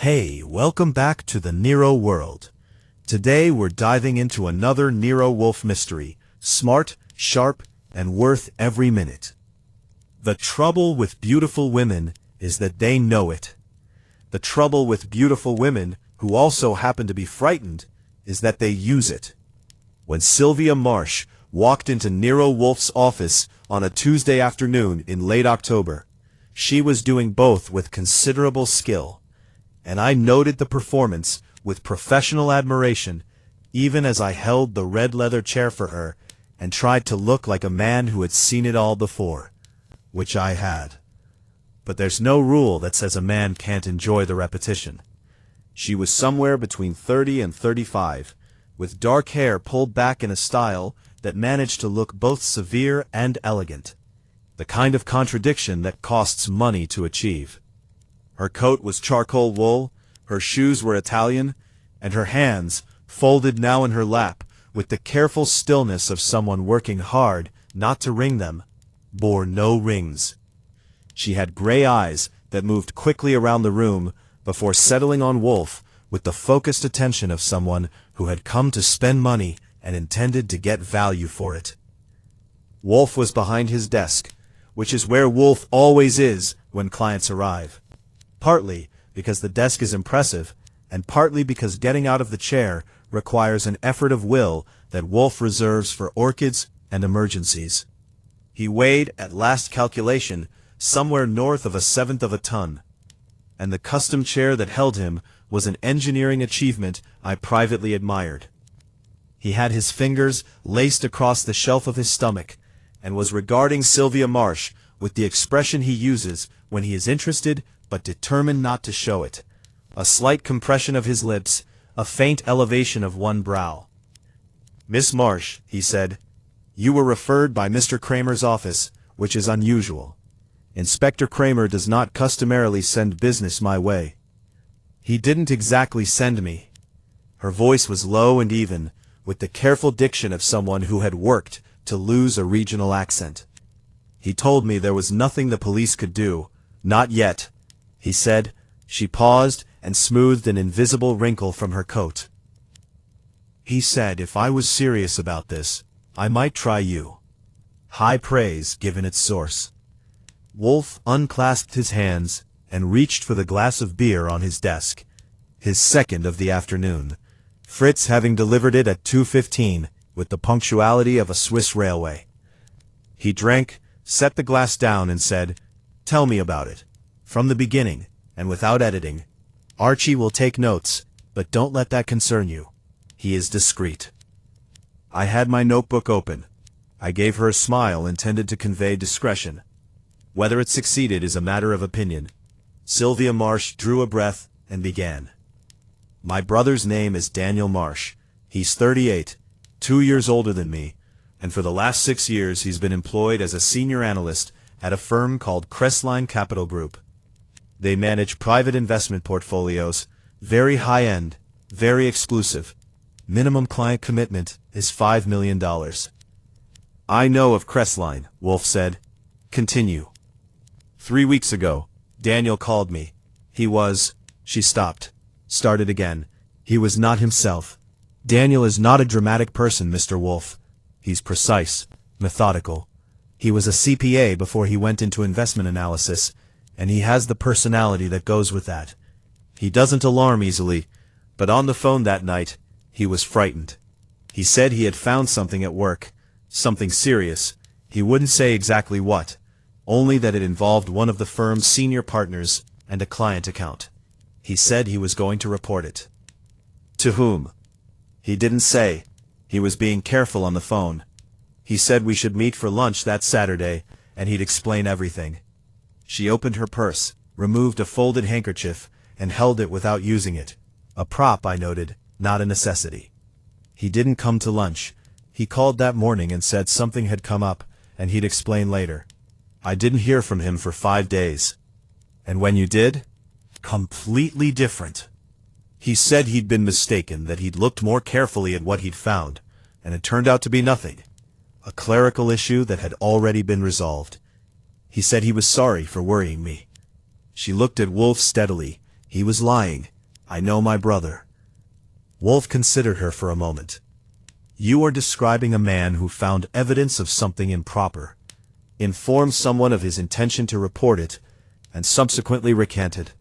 Hey, welcome back to the Nero world. Today we're diving into another Nero Wolfe mystery, smart, sharp, and worth every minute. The trouble with beautiful women is that they know it. The trouble with beautiful women, who also happen to be frightened, is that they use it. When Sylvia Marsh walked into Nero Wolfe's office on a Tuesday afternoon in late October, she was doing both with considerable skill, and I noted the performance with professional admiration, even as I held the red leather chair for her and tried to look like a man who had seen it all before, which I had. But there's no rule that says a man can't enjoy the repetition. She was somewhere between 30 and 35, with dark hair pulled back in a style that managed to look both severe and elegant, the kind of contradiction that costs money to achieve. Her coat was charcoal wool, her shoes were Italian, and her hands, folded now in her lap, with the careful stillness of someone working hard not to wring them, bore no rings. She had gray eyes that moved quickly around the room before settling on Wolfe with the focused attention of someone who had come to spend money and intended to get value for it. Wolfe was behind his desk, which is where Wolfe always is when clients arrive. Partly because the desk is impressive, and partly because getting out of the chair requires an effort of will that Wolfe reserves for orchids and emergencies. He weighed, at last calculation, somewhere north of 1/7 of a ton, and the custom chair that held him was an engineering achievement I privately admired. He had his fingers laced across the shelf of his stomach, and was regarding Sylvia Marsh with the expression he uses when he is interested but determined not to show it, a slight compression of his lips, a faint elevation of one brow. "Miss Marsh," he said, "you were referred by Mr. Kramer's office, which is unusual. Inspector Kramer does not customarily send business my way." "He didn't exactly send me." Her voice was low and even, with the careful diction of someone who had worked to lose a regional accent. "He told me there was nothing the police could do, not yet," he said. She paused and smoothed an invisible wrinkle from her coat. "He said if I was serious about this, I might try you." High praise given its source. Wolfe unclasped his hands and reached for the glass of beer on his desk, his second of the afternoon, Fritz having delivered it at 2:15 with the punctuality of a Swiss railway. He drank, set the glass down, and said, "Tell me about it. From the beginning, and without editing. Archie will take notes, but don't let that concern you. He is discreet." I had my notebook open. I gave her a smile intended to convey discretion. Whether it succeeded is a matter of opinion. Sylvia Marsh drew a breath and began. "My brother's name is Daniel Marsh. He's 38, 2 years older than me, and for the last 6 years he's been employed as a senior analyst at a firm called Crestline Capital Group. They manage private investment portfolios, very high-end, very exclusive. Minimum client commitment is $5 million. "I know of Crestline," Wolfe said. "Continue." "3 weeks ago, Daniel called me. He was—" She stopped, started again. "He was not himself. Daniel is not a dramatic person, Mr. Wolfe. He's precise, methodical. He was a CPA before he went into investment analysis, and he has the personality that goes with that. He doesn't alarm easily, but on the phone that night, he was frightened. He said he had found something at work, something serious. He wouldn't say exactly what, only that it involved one of the firm's senior partners and a client account. He said he was going to report it." "To whom?" "He didn't say. He was being careful on the phone. He said we should meet for lunch that Saturday, and he'd explain everything." She opened her purse, removed a folded handkerchief, and held it without using it. A prop, I noted, not a necessity. "He didn't come to lunch. He called that morning and said something had come up, and he'd explain later. I didn't hear from him for 5 days. And when you did? Completely different. He said he'd been mistaken, that he'd looked more carefully at what he'd found, and it turned out to be nothing. A clerical issue that had already been resolved. He said he was sorry for worrying me." She looked at Wolfe steadily. He was lying. I know my brother. Wolfe considered her for a moment. You are describing a man who found evidence of something improper, informed someone of his intention to report it, and subsequently recanted.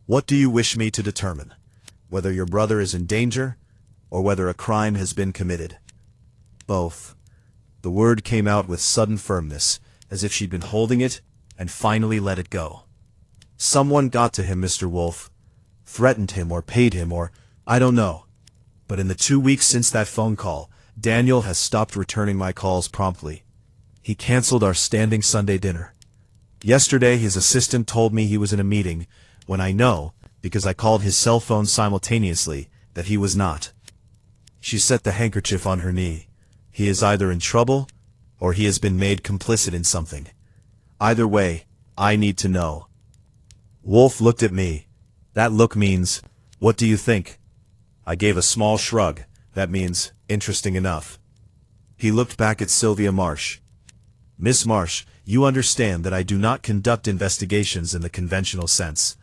What do you wish me to determine? Whether your brother is in danger, or whether a crime has been committed? Both. The word came out with sudden firmness, as if she'd been holding it, and finally let it go. Someone got to him, Mr. Wolfe. Threatened him or paid him or, I don't know. But in the 2 weeks since that phone call, Daniel has stopped returning my calls promptly. He canceled our standing Sunday dinner. Yesterday his assistant told me he was in a meeting, when I know, because I called his cell phone simultaneously, that he was not. She set the handkerchief on her knee. He is either in trouble, or he has been made complicit in something. Either way, I need to know. Wolfe looked at me. That look means, what do you think? I gave a small shrug. That means, interesting enough. He looked back at Sylvia Marsh. Miss Marsh, you understand that I do not conduct investigations in the conventional sense.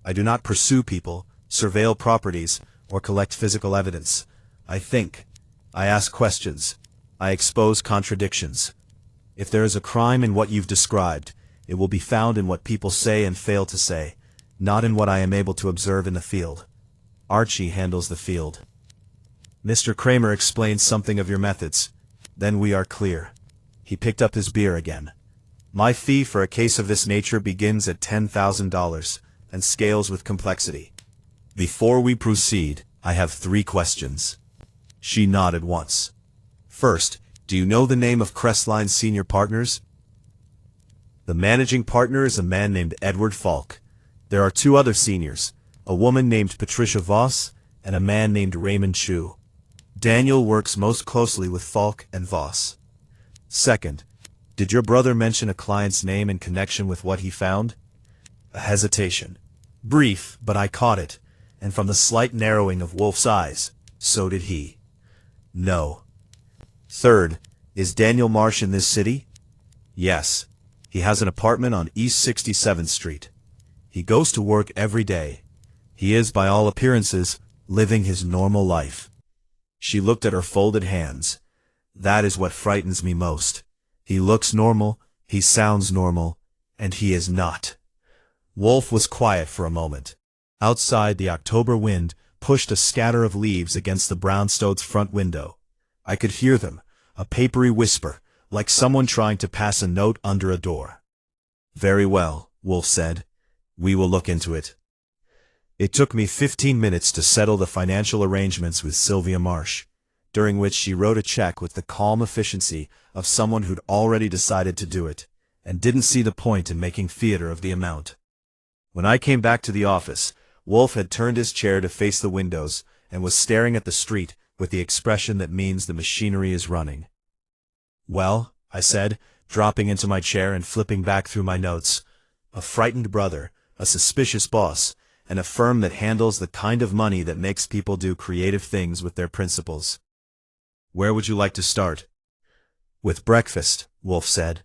I do not pursue people, surveil properties, or collect physical evidence. I think. I ask questions. I expose contradictions. If there is a crime in what you've described, it will be found in what people say and fail to say, not in what I am able to observe in the field. Archie handles the field. Mr. Kramer explains something of your methods. Then we are clear. He picked up his beer again. My fee for a case of this nature begins at $10,000 and scales with complexity. Before we proceed, I have 3 questions. She nodded once. First, do you know the name of Crestline's senior partners? The managing partner is a man named Edward Falk. There are 2 other seniors, a woman named Patricia Voss and a man named Raymond Chu. Daniel works most closely with Falk and Voss. Second, did your brother mention a client's name in connection with what he found? A hesitation. Brief, but I caught it, and from the slight narrowing of Wolfe's eyes, so did he. No. Third, is Daniel Marsh in this city? Yes. He has an apartment on East 67th Street. He goes to work every day. He is, by all appearances, living his normal life. She looked at her folded hands. That is what frightens me most. He looks normal, he sounds normal, and he is not. Wolfe was quiet for a moment. Outside, the October wind pushed a scatter of leaves against the brownstone's front window. I could hear them, a papery whisper, like someone trying to pass a note under a door. Very well, Wolfe said. We will look into it. It took me 15 minutes to settle the financial arrangements with Sylvia Marsh, during which she wrote a check with the calm efficiency of someone who'd already decided to do it, and didn't see the point in making theater of the amount. When I came back to the office, Wolfe had turned his chair to face the windows and was staring at the street with the expression that means the machinery is running. Well, I said, dropping into my chair and flipping back through my notes. A frightened brother, a suspicious boss, and a firm that handles the kind of money that makes people do creative things with their principles. Where would you like to start? With breakfast, Wolfe said.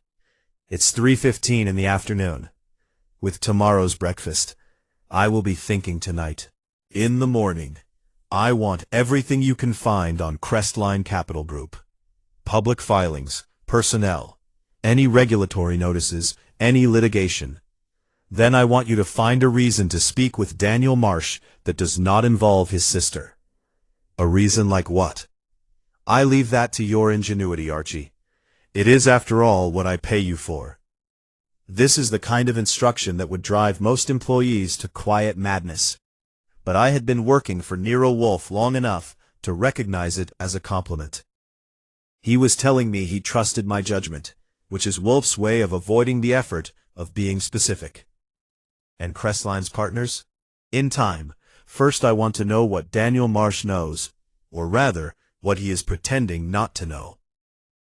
It's 3:15 in the afternoon. With tomorrow's breakfast, I will be thinking tonight. In the morning, I want everything you can find on Crestline Capital Group. Public filings, personnel, any regulatory notices, any litigation. Then I want you to find a reason to speak with Daniel Marsh that does not involve his sister. A reason like what? I leave that to your ingenuity, Archie. It is, after all, what I pay you for. This is the kind of instruction that would drive most employees to quiet madness. But I had been working for Nero Wolfe long enough to recognize it as a compliment. He was telling me he trusted my judgment, which is Wolfe's way of avoiding the effort of being specific. And Crestline's partners? In time. First I want to know what Daniel Marsh knows, or rather, what he is pretending not to know.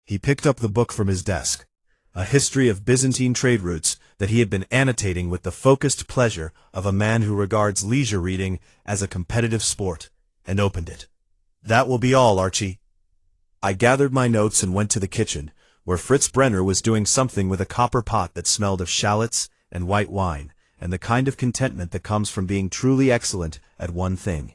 He picked up the book from his desk, a history of Byzantine trade routes that he had been annotating with the focused pleasure of a man who regards leisure reading as a competitive sport, and opened it. That will be all, Archie. I gathered my notes and went to the kitchen, where Fritz Brenner was doing something with a copper pot that smelled of shallots and white wine, and the kind of contentment that comes from being truly excellent at one thing.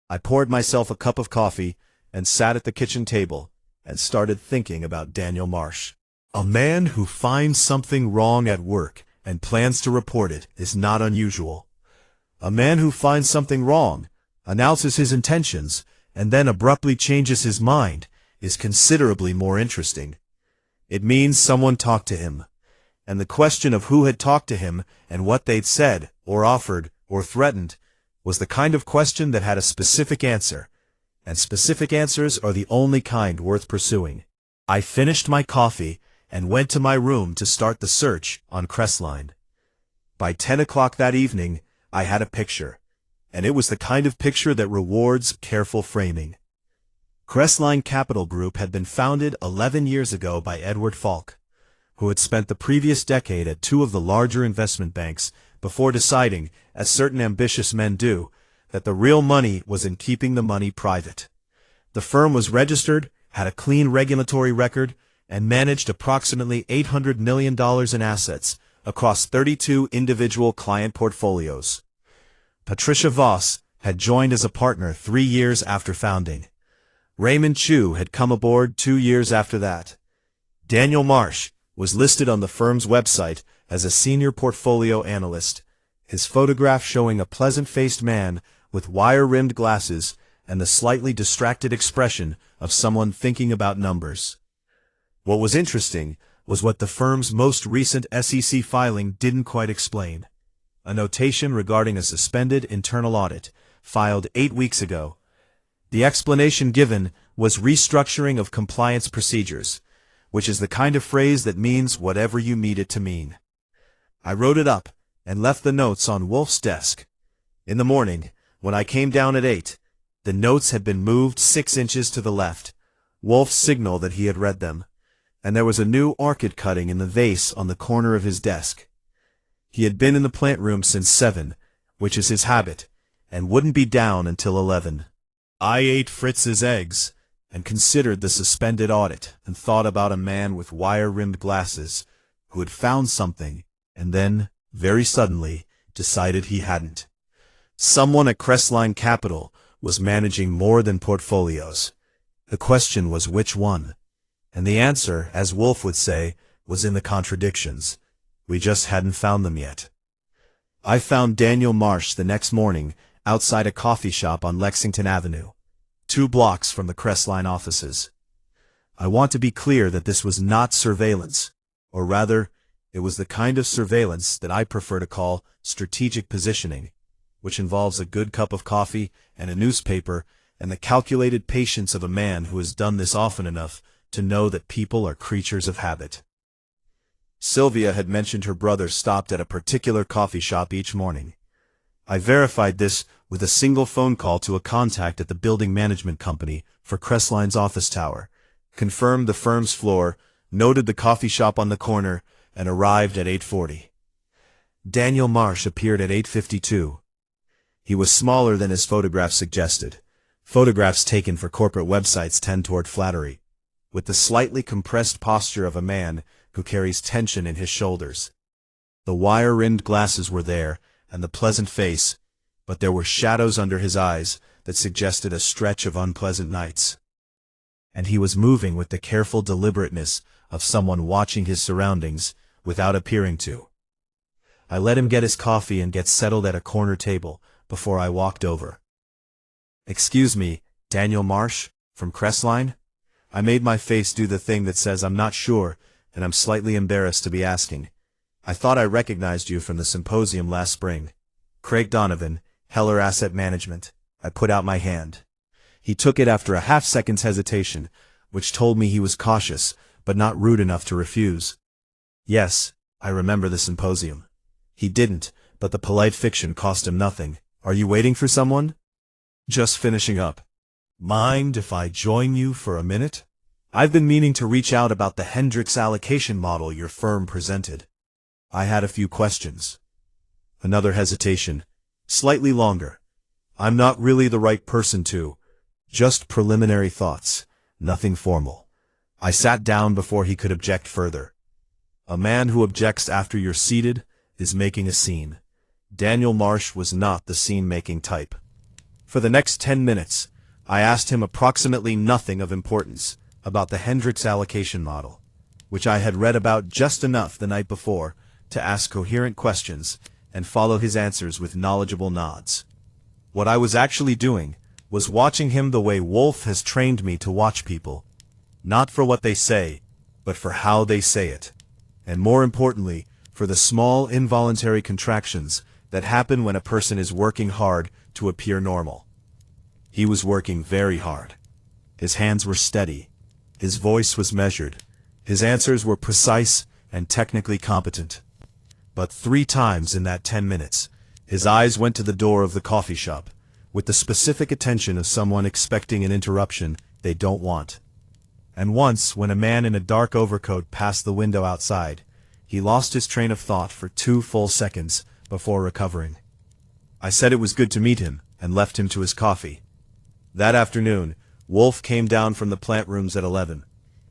I poured myself a cup of coffee and sat at the kitchen table and started thinking about Daniel Marsh. A man who finds something wrong at work and plans to report it is not unusual. A man who finds something wrong, announces his intentions, and then abruptly changes his mind is considerably more interesting. It means someone talked to him, and the question of who had talked to him and what they'd said, or offered, or threatened, was the kind of question that had a specific answer, and specific answers are the only kind worth pursuing. I finished my coffee and went to my room to start the search on Crestline. By 10 o'clock that evening, I had a picture, and it was the kind of picture that rewards careful framing. Crestline Capital Group had been founded 11 years ago by Edward Falk, who had spent the previous decade at two of the larger investment banks before deciding, as certain ambitious men do, that the real money was in keeping the money private. The firm was registered, had a clean regulatory record, and managed approximately $800 million in assets across 32 individual client portfolios. Patricia Voss had joined as a partner 3 years after founding. Raymond Chu had come aboard 2 years after that. Daniel Marsh was listed on the firm's website as a senior portfolio analyst, his photograph showing a pleasant-faced man with wire-rimmed glasses and the slightly distracted expression of someone thinking about numbers. What was interesting was what the firm's most recent SEC filing didn't quite explain. A notation regarding a suspended internal audit, filed 8 weeks ago. The explanation given was restructuring of compliance procedures, which is the kind of phrase that means whatever you need it to mean. I wrote it up and left the notes on Wolfe's desk. In the morning, when I came down at 8, the notes had been moved 6 inches to the left. Wolfe signaled that he had read them, and there was a new orchid cutting in the vase on the corner of his desk. He had been in the plant room since 7, which is his habit, and wouldn't be down until 11. I ate Fritz's eggs and considered the suspended audit and thought about a man with wire-rimmed glasses who had found something and then, very suddenly, decided he hadn't. Someone at Crestline Capital was managing more than portfolios. The question was which one, and the answer, as Wolfe would say, was in the contradictions. We just hadn't found them yet. I found Daniel Marsh the next morning outside a coffee shop on Lexington Avenue, 2 blocks from the Crestline offices. I want to be clear that this was not surveillance, or rather, it was the kind of surveillance that I prefer to call strategic positioning, which involves a good cup of coffee and a newspaper and the calculated patience of a man who has done this often enough to know that people are creatures of habit. Sylvia had mentioned her brother stopped at a particular coffee shop each morning. I verified this with a single phone call to a contact at the building management company for Crestline's office tower, confirmed the firm's floor, noted the coffee shop on the corner, and arrived at 8:40. Daniel Marsh appeared at 8:52. He was smaller than his photograph suggested. Photographs taken for corporate websites tend toward flattery, with the slightly compressed posture of a man who carries tension in his shoulders. The wire-rimmed glasses were there, and the pleasant face, but there were shadows under his eyes that suggested a stretch of unpleasant nights. And he was moving with the careful deliberateness of someone watching his surroundings without appearing to. I let him get his coffee and get settled at a corner table before I walked over. "Excuse me, Daniel Marsh, from Crestline?" I made my face do the thing that says I'm not sure, and I'm slightly embarrassed to be asking. "I thought I recognized you from the symposium last spring." "Craig Donovan, Heller Asset Management." I put out my hand. He took it after a half-second's hesitation, which told me he was cautious, but not rude enough to refuse. "Yes, I remember the symposium." He didn't, but the polite fiction cost him nothing. "Are you waiting for someone?" "Just finishing up." "Mind if I join you for a minute? I've been meaning to reach out about the Hendricks allocation model your firm presented. I had a few questions." Another hesitation. Slightly longer. "I'm not really the right person to. Just preliminary thoughts. Nothing formal." I sat down before he could object further. A man who objects after you're seated is making a scene. Daniel Marsh was not the scene-making type. For the next 10 minutes, I asked him approximately nothing of importance about the Hendricks allocation model, which I had read about just enough the night before to ask coherent questions and follow his answers with knowledgeable nods. What I was actually doing was watching him the way Wolfe has trained me to watch people, not for what they say, but for how they say it, and more importantly, for the small involuntary contractions that happen when a person is working hard to appear normal. He was working very hard. His hands were steady. His voice was measured. His answers were precise and technically competent. But 3 times in that 10 minutes, his eyes went to the door of the coffee shop, with the specific attention of someone expecting an interruption they don't want. And once, when a man in a dark overcoat passed the window outside, he lost his train of thought for 2 full seconds before recovering. I said it was good to meet him, and left him to his coffee. That afternoon, Wolfe came down from the plant rooms at 11,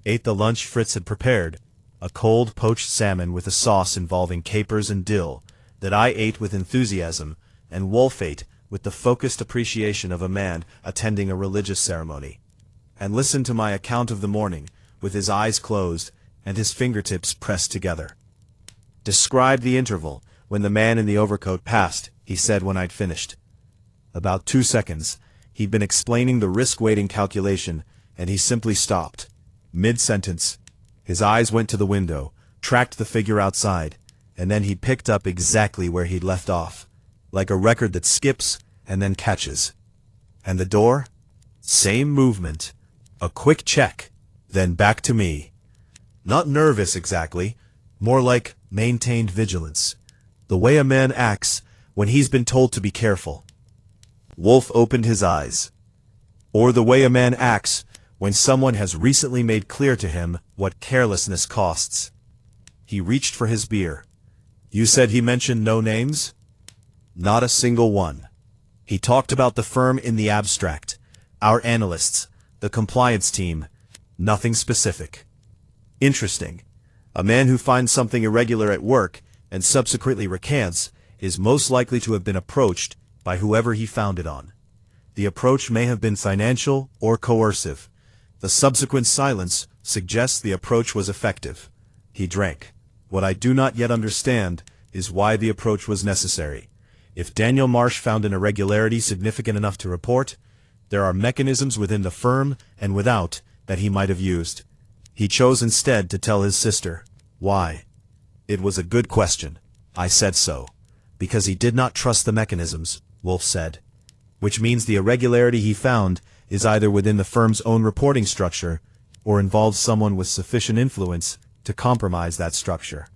ate the lunch Fritz had prepared, a cold poached salmon with a sauce involving capers and dill, that I ate with enthusiasm, and Wolfe ate with the focused appreciation of a man attending a religious ceremony, and listened to my account of the morning, with his eyes closed and his fingertips pressed together. "Describe the interval when the man in the overcoat passed," he said when I'd finished. About 2 seconds. He'd been explaining the risk-weighting calculation, and he simply stopped. Mid-sentence. His eyes went to the window, tracked the figure outside, and then he picked up exactly where he'd left off, like a record that skips and then catches. And the door? Same movement. A quick check, then back to me. Not nervous exactly, more like maintained vigilance. The way a man acts when he's been told to be careful. Wolfe opened his eyes. Or the way a man acts when someone has recently made clear to him what carelessness costs. He reached for his beer. "You said he mentioned no names?" "Not a single one. He talked about the firm in the abstract, our analysts, the compliance team, nothing specific." "Interesting. A man who finds something irregular at work and subsequently recants is most likely to have been approached by whoever he found it on. The approach may have been financial or coercive. The subsequent silence suggests the approach was effective." He drank. "What I do not yet understand is why the approach was necessary. If Daniel Marsh found an irregularity significant enough to report, there are mechanisms within the firm and without that he might have used. He chose instead to tell his sister. Why? It was a good question. I said so. Because he did not trust the mechanisms, Wolfe said. Which means the irregularity he found is either within the firm's own reporting structure or involves someone with sufficient influence to compromise that structure.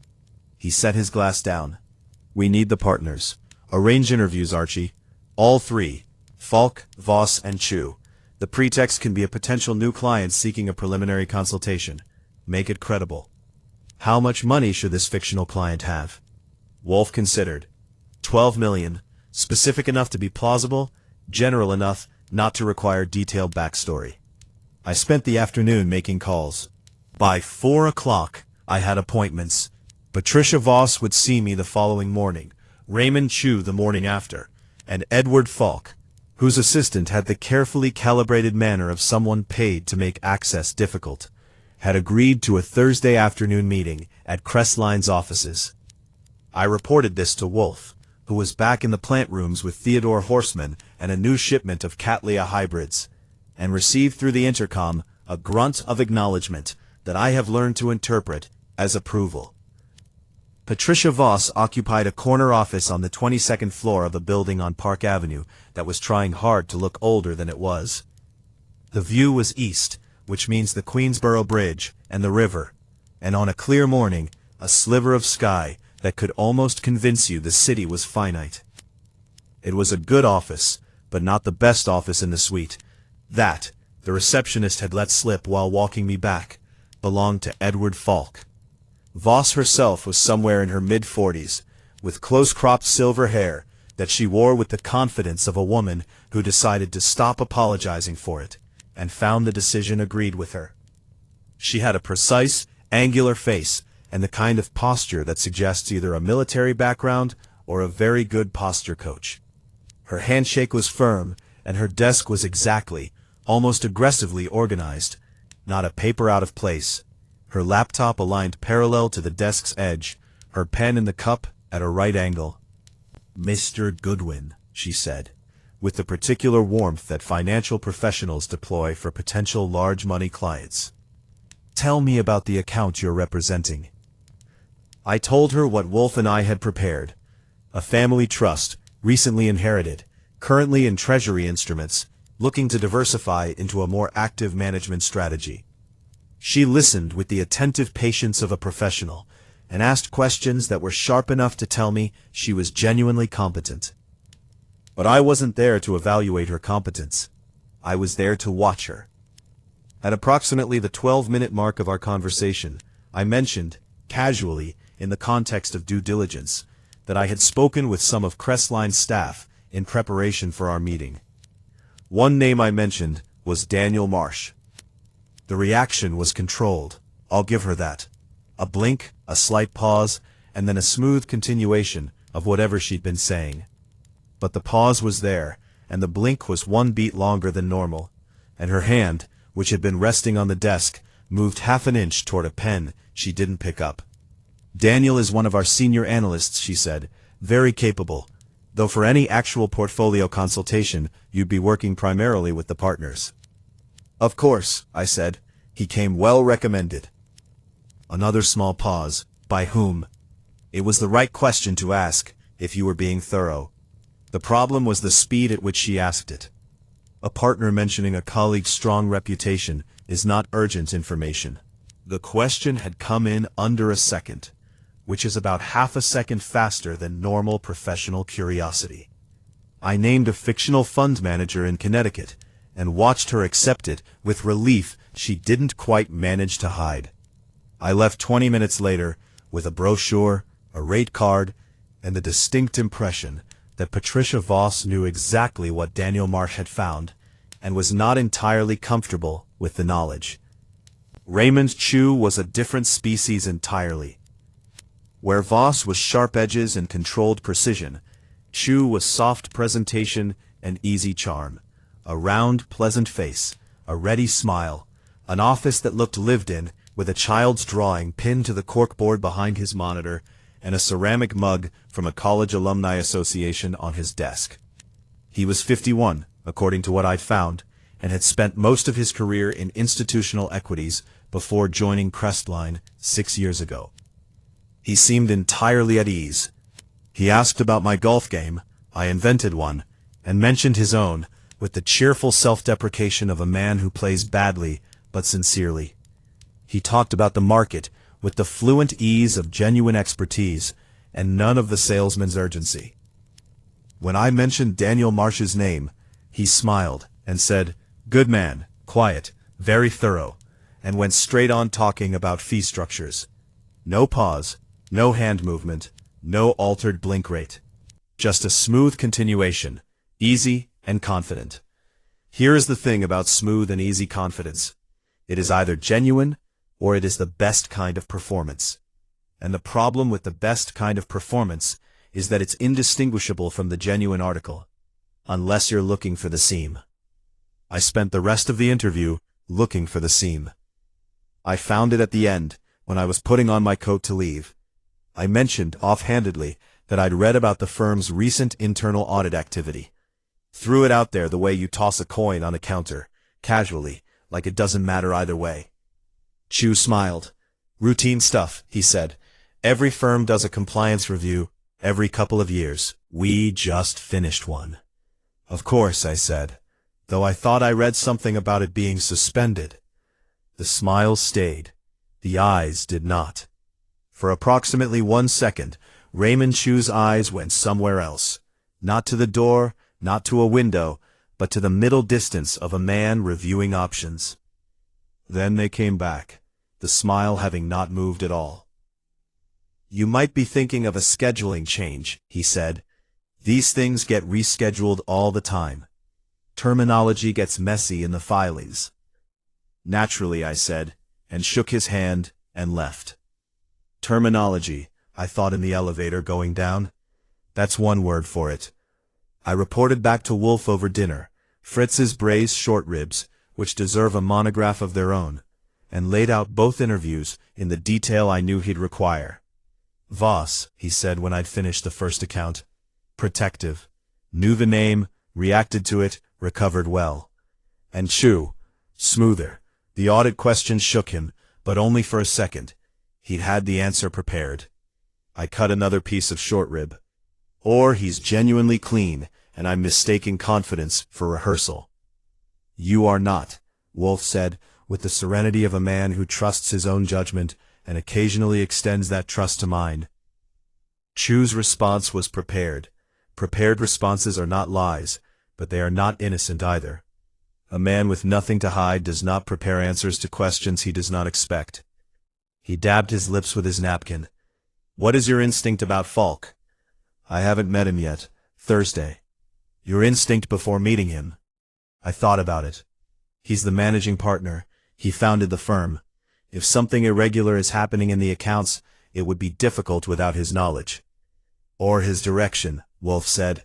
He set his glass down. "We need the partners. Arrange interviews, Archie. All 3. Falk, Voss, and Chu. The pretext can be a potential new client seeking a preliminary consultation. Make it credible." "How much money should this fictional client have?" Wolfe considered. 12 million. Specific enough to be plausible, general enough not to require detailed backstory. I spent the afternoon making calls. By 4 o'clock, I had appointments. Patricia Voss would see me the following morning, Raymond Chu the morning after, and Edward Falk, whose assistant had the carefully calibrated manner of someone paid to make access difficult, had agreed to a Thursday afternoon meeting at Crestline's offices. I reported this to Wolfe, who was back in the plant rooms with Theodore Horseman and a new shipment of Cattleya hybrids, and received through the intercom a grunt of acknowledgement that I have learned to interpret as approval. Patricia Voss occupied a corner office on the 22nd floor of a building on Park Avenue that was trying hard to look older than it was. The view was east, which means the Queensboro Bridge and the river, and on a clear morning, a sliver of sky that could almost convince you the city was finite. It was a good office, but not the best office in the suite. That, the receptionist had let slip while walking me back, belonged to Edward Falk. Voss herself was somewhere in her mid-40s, with close-cropped silver hair that she wore with the confidence of a woman who decided to stop apologizing for it, and found the decision agreed with her. She had a precise, angular face, and the kind of posture that suggests either a military background, or a very good posture coach. Her handshake was firm, and her desk was exactly, almost aggressively organized, not a paper out of place. Her laptop aligned parallel to the desk's edge, her pen in the cup at a right angle. "Mr. Goodwin," she said, with the particular warmth that financial professionals deploy for potential large-money clients. "Tell me about the account you're representing." I told her what Wolfe and I had prepared. A family trust, recently inherited, currently in treasury instruments, looking to diversify into a more active management strategy. She listened with the attentive patience of a professional, and asked questions that were sharp enough to tell me she was genuinely competent. But I wasn't there to evaluate her competence. I was there to watch her. At approximately the 12-minute mark of our conversation, I mentioned, casually, in the context of due diligence, that I had spoken with some of Crestline's staff in preparation for our meeting. One name I mentioned was Daniel Marsh. The reaction was controlled, I'll give her that. A blink, a slight pause, and then a smooth continuation of whatever she'd been saying. But the pause was there, and the blink was one beat longer than normal, and her hand, which had been resting on the desk, moved half an inch toward a pen she didn't pick up. "Daniel is one of our senior analysts," she said, "very capable, though for any actual portfolio consultation, you'd be working primarily with the partners." "Of course," I said, "he came well recommended." Another small pause. By whom? It was the right question to ask, if you were being thorough. The problem was the speed at which she asked it. A partner mentioning a colleague's strong reputation is not urgent information. The question had come in under a second, which is about half a second faster than normal professional curiosity. I named a fictional fund manager in Connecticut, and watched her accept it with relief she didn't quite manage to hide. I left 20 minutes later with a brochure, a rate card, and the distinct impression that Patricia Voss knew exactly what Daniel Marsh had found, and was not entirely comfortable with the knowledge. Raymond Chu was a different species entirely. Where Voss was sharp edges and controlled precision, Chu was soft presentation and easy charm. A round, pleasant face, a ready smile, an office that looked lived in, with a child's drawing pinned to the corkboard behind his monitor, and a ceramic mug from a college alumni association on his desk. He was 51, according to what I'd found, and had spent most of his career in institutional equities before joining Crestline 6 years ago. He seemed entirely at ease. He asked about my golf game, I invented one, and mentioned his own, with the cheerful self-deprecation of a man who plays badly, but sincerely. He talked about the market, with the fluent ease of genuine expertise, and none of the salesman's urgency. When I mentioned Daniel Marsh's name, he smiled and said, "Good man, quiet, very thorough," and went straight on talking about fee structures. No pause, no hand movement, no altered blink rate. Just a smooth continuation, easy and confident. Here is the thing about smooth and easy confidence. It is either genuine, or it is the best kind of performance. And the problem with the best kind of performance is that it's indistinguishable from the genuine article, unless you're looking for the seam. I spent the rest of the interview looking for the seam. I found it at the end, when I was putting on my coat to leave. I mentioned, offhandedly, that I'd read about the firm's recent internal audit activity. Threw it out there the way you toss a coin on a counter, casually, like it doesn't matter either way. Chu smiled. "Routine stuff," he said. "Every firm does a compliance review every couple of years. We just finished one." "Of course," I said, though I thought I read something about it being suspended. The smile stayed. The eyes did not. For approximately 1 second, Raymond Chu's eyes went somewhere else. Not to the door, not to a window, but to the middle distance of a man reviewing options. Then they came back, the smile having not moved at all. "You might be thinking of a scheduling change," he said. "These things get rescheduled all the time. Terminology gets messy in the filings." "Naturally," I said, and shook his hand and left. Terminology, I thought in the elevator going down. That's one word for it. I reported back to Wolfe over dinner, Fritz's braised short ribs, which deserve a monograph of their own, and laid out both interviews in the detail I knew he'd require. Voss, he said when I'd finished the first account. Protective. Knew the name, reacted to it, recovered well. And Chu, smoother. The audit question shook him, but only for a second. He'd had the answer prepared. I cut another piece of short rib. Or he's genuinely clean, and I'm mistaking confidence for rehearsal. You are not, Wolfe said, with the serenity of a man who trusts his own judgment and occasionally extends that trust to mine. Chu's response was prepared. Prepared responses are not lies, but they are not innocent either. A man with nothing to hide does not prepare answers to questions he does not expect. He dabbed his lips with his napkin. What is your instinct about Falk? I haven't met him yet. Thursday. Your instinct before meeting him. I thought about it. He's the managing partner. He founded the firm. If something irregular is happening in the accounts, it would be difficult without his knowledge. Or his direction, Wolfe said.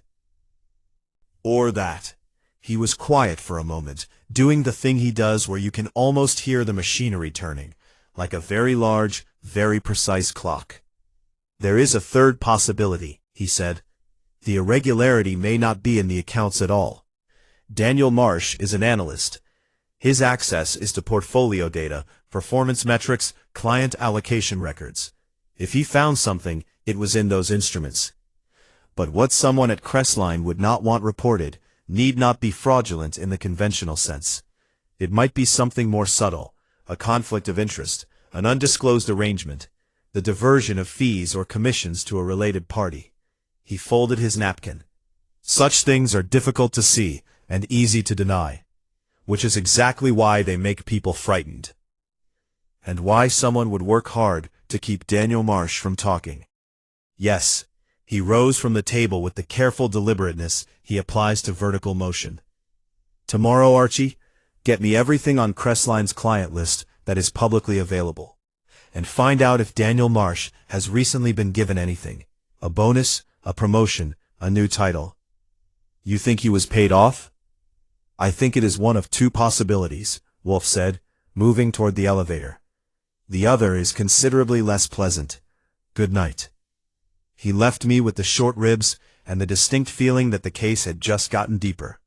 Or that. He was quiet for a moment, doing the thing he does where you can almost hear the machinery turning, like a very large, very precise clock. There is a third possibility, he said. The irregularity may not be in the accounts at all. Daniel Marsh is an analyst. His access is to portfolio data, performance metrics, client allocation records. If he found something, it was in those instruments. But what someone at Crestline would not want reported need not be fraudulent in the conventional sense. It might be something more subtle, a conflict of interest, an undisclosed arrangement, the diversion of fees or commissions to a related party. He folded his napkin. Such things are difficult to see and easy to deny, which is exactly why they make people frightened. And why someone would work hard to keep Daniel Marsh from talking. Yes, he rose from the table with the careful deliberateness he applies to vertical motion. Tomorrow, Archie, get me everything on Crestline's client list that is publicly available, and find out if Daniel Marsh has recently been given anything, a bonus, a promotion, a new title. You think he was paid off? I think it is one of two possibilities, Wolfe said, moving toward the elevator. The other is considerably less pleasant. Good night. He left me with the short ribs and the distinct feeling that the case had just gotten deeper.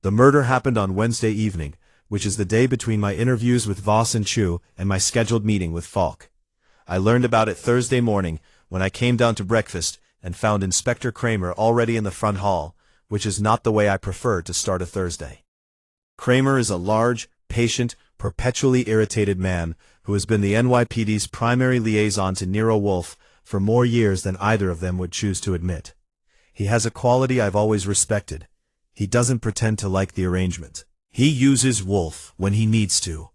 The murder happened on Wednesday evening, which is the day between my interviews with Voss and Chu and my scheduled meeting with Falk. I learned about it Thursday morning when I came down to breakfast and found Inspector Kramer already in the front hall, which is not the way I prefer to start a Thursday. Kramer is a large, patient, perpetually irritated man who has been the NYPD's primary liaison to Nero Wolfe for more years than either of them would choose to admit. He has a quality I've always respected. He doesn't pretend to like the arrangement. He uses Wolfe when he needs to,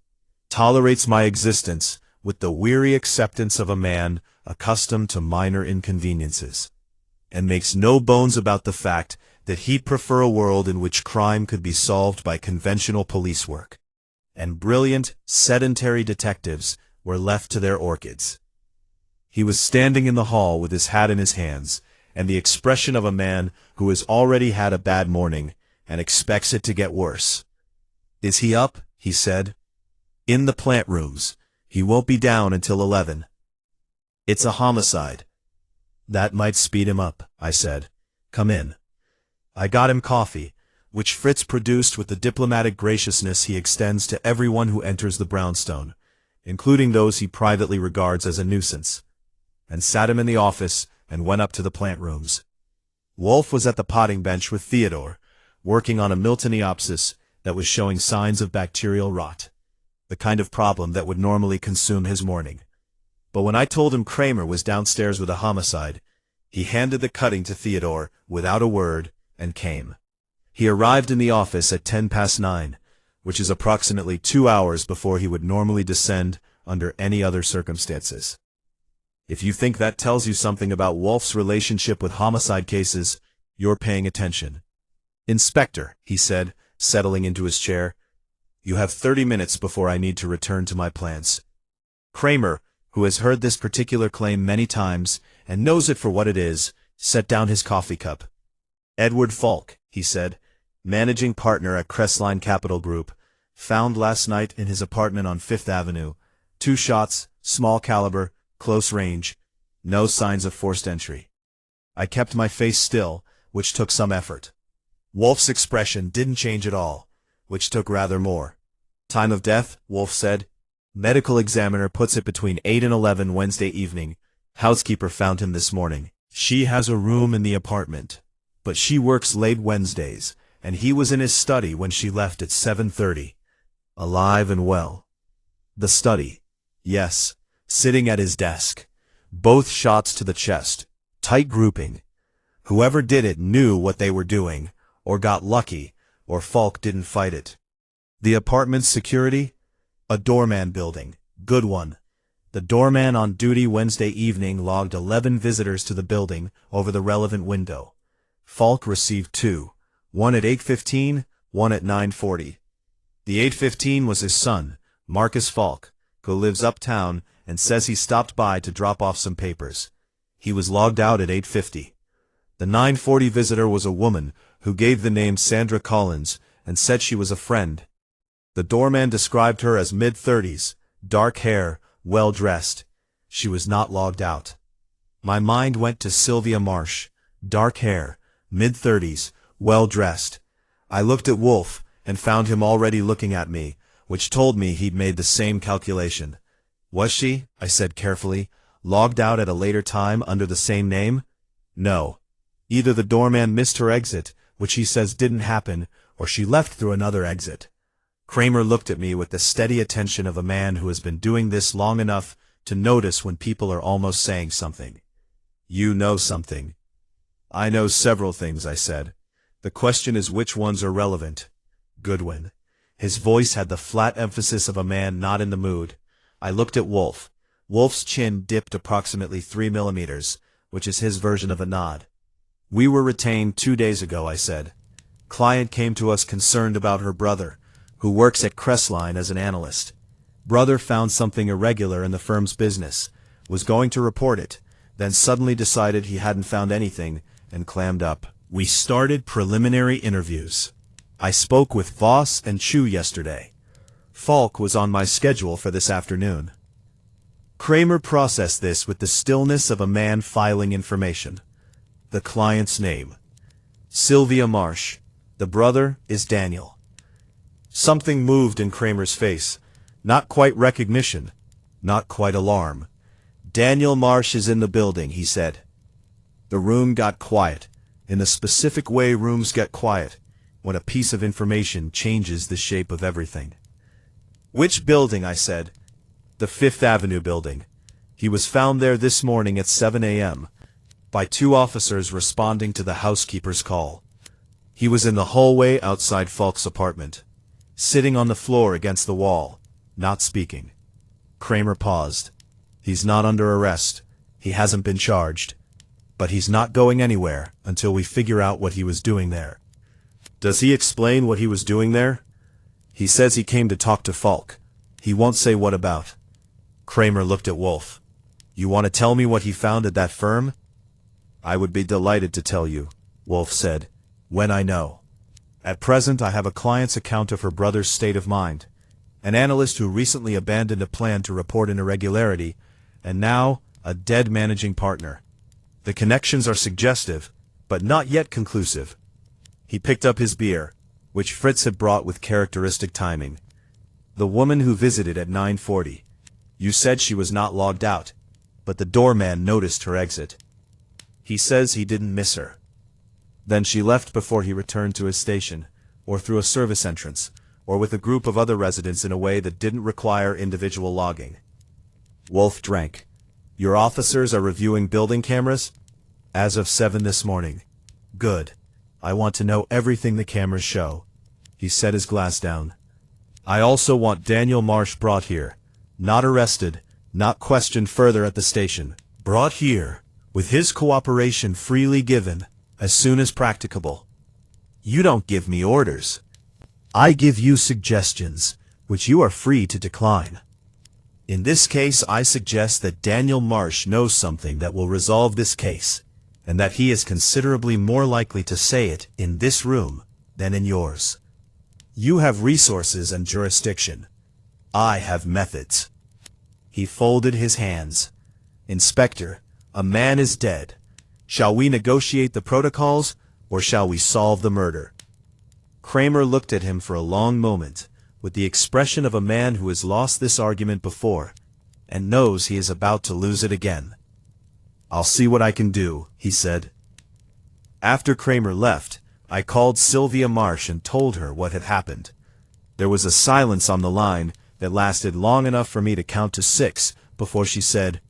tolerates my existence with the weary acceptance of a man accustomed to minor inconveniences, and makes no bones about the fact that he'd prefer a world in which crime could be solved by conventional police work, and brilliant, sedentary detectives were left to their orchids. He was standing in the hall with his hat in his hands, and the expression of a man who has already had a bad morning and expects it to get worse. Is he up? He said. In the plant rooms. He won't be down until 11. It's a homicide. That might speed him up, I said. Come in. I got him coffee, which Fritz produced with the diplomatic graciousness he extends to everyone who enters the brownstone, including those he privately regards as a nuisance, and sat him in the office and went up to the plant rooms. Wolfe was at the potting bench with Theodore, working on a Miltoniopsis that was showing signs of bacterial rot, the kind of problem that would normally consume his morning. But when I told him Kramer was downstairs with a homicide, he handed the cutting to Theodore without a word and came. He arrived in the office at 9:10, which is approximately 2 hours before he would normally descend under any other circumstances. If you think that tells you something about Wolfe's relationship with homicide cases, you're paying attention. Inspector, he said, settling into his chair, you have 30 minutes before I need to return to my plans. Kramer, who has heard this particular claim many times and knows it for what it is, set down his coffee cup. Edward Falk, he said, managing partner at Crestline Capital Group, found last night in his apartment on Fifth Avenue. 2 shots, small caliber, close range, no signs of forced entry. I kept my face still, which took some effort. Wolfe's expression didn't change at all, which took rather more. Time of death, Wolfe said. Medical examiner puts it between 8 and 11 Wednesday evening. Housekeeper found him this morning. She has a room in the apartment, but she works late Wednesdays, and he was in his study when she left at 7:30. Alive and well. The study. Yes, sitting at his desk. Both shots to the chest. Tight grouping. Whoever did it knew what they were doing, or got lucky, or Falk didn't fight it. The apartment's security? A doorman building. Good one. The doorman on duty Wednesday evening logged 11 visitors to the building over the relevant window. Falk received 2, one at 8:15, one at 9:40. The 8:15 was his son, Marcus Falk, who lives uptown and says he stopped by to drop off some papers. He was logged out at 8:50. The 9:40 visitor was a woman who gave the name Sandra Collins and said she was a friend. The doorman described her as mid-30s, dark hair, well-dressed. She was not logged out. My mind went to Sylvia Marsh, dark hair, mid-30s, well-dressed. I looked at Wolfe and found him already looking at me, which told me he'd made the same calculation. Was she, I said carefully, logged out at a later time under the same name? No. Either the doorman missed her exit, which he says didn't happen, or she left through another exit. Kramer looked at me with the steady attention of a man who has been doing this long enough to notice when people are almost saying something. You know something. I know several things, I said. The question is which ones are relevant. Goodwin. His voice had the flat emphasis of a man not in the mood. I looked at Wolfe. Wolfe's chin dipped approximately 3 millimeters, which is his version of a nod. We were retained 2 days ago, I said. Client came to us concerned about her brother, who works at Crestline as an analyst. Brother found something irregular in the firm's business, was going to report it, then suddenly decided he hadn't found anything, and clammed up. We started preliminary interviews. I spoke with Voss and Chu yesterday. Falk was on my schedule for this afternoon. Kramer processed this with the stillness of a man filing information. The client's name. Sylvia Marsh. The brother is Daniel. Something moved in Kramer's face. Not quite recognition. Not quite alarm. Daniel Marsh is in the building, he said. The room got quiet, in the specific way rooms get quiet, when a piece of information changes the shape of everything. Which building, I said. The Fifth Avenue building. He was found there this morning at 7 a.m. by 2 officers responding to the housekeeper's call. He was in the hallway outside Falk's apartment, sitting on the floor against the wall, not speaking. Kramer paused. He's not under arrest. He hasn't been charged. But he's not going anywhere until we figure out what he was doing there. Does he explain what he was doing there? He says he came to talk to Falk. He won't say what about. Kramer looked at Wolfe. You want to tell me what he found at that firm? I would be delighted to tell you, Wolfe said, when I know. At present I have a client's account of her brother's state of mind, an analyst who recently abandoned a plan to report an irregularity, and now a dead managing partner. The connections are suggestive, but not yet conclusive. He picked up his beer, which Fritz had brought with characteristic timing. The woman who visited at 9:40. You said she was not logged out, but the doorman noticed her exit. He says he didn't miss her. Then she left before he returned to his station, or through a service entrance, or with a group of other residents in a way that didn't require individual logging. Wolfe drank. Your officers are reviewing building cameras? As of 7 this morning. Good. I want to know everything the cameras show. He set his glass down. I also want Daniel Marsh brought here. Not arrested, not questioned further at the station. Brought here, with his cooperation freely given, as soon as practicable. You don't give me orders. I give you suggestions, which you are free to decline. In this case, I suggest that Daniel Marsh knows something that will resolve this case, and that he is considerably more likely to say it in this room than in yours. You have resources and jurisdiction. I have methods." He folded his hands. "Inspector, a man is dead. Shall we negotiate the protocols, or shall we solve the murder?" Kramer looked at him for a long moment, with the expression of a man who has lost this argument before, and knows he is about to lose it again. "I'll see what I can do," he said. After Kramer left, I called Sylvia Marsh and told her what had happened. There was a silence on the line that lasted long enough for me to count to 6 before she said,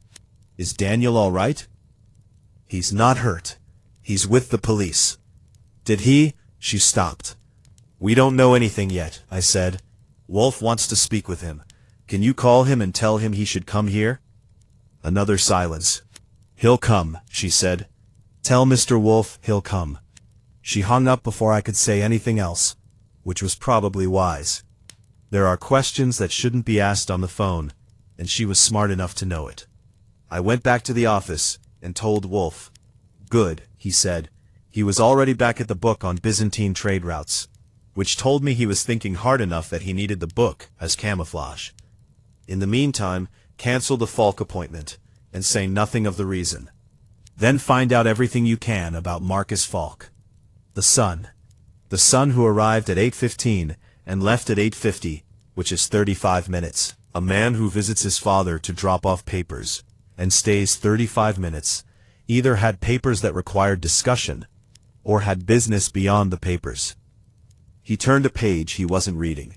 "Is Daniel all right?" "He's not hurt. He's with the police." "Did he—" She stopped. "We don't know anything yet," I said. "Wolfe wants to speak with him. Can you call him and tell him he should come here?" Another silence. "He'll come," she said. "Tell Mr. Wolfe he'll come." She hung up before I could say anything else, which was probably wise. There are questions that shouldn't be asked on the phone, and she was smart enough to know it. I went back to the office and told Wolfe. "Good," he said. He was already back at the book on Byzantine trade routes, which told me he was thinking hard enough that he needed the book as camouflage. In the meantime, cancel the Falk appointment, and say nothing of the reason. Then find out everything you can about Marcus Falk. The son who arrived at 8:15 and left at 8:50, which is 35 minutes. A man who visits his father to drop off papers and stays 35 minutes, either had papers that required discussion or had business beyond the papers. He turned a page he wasn't reading.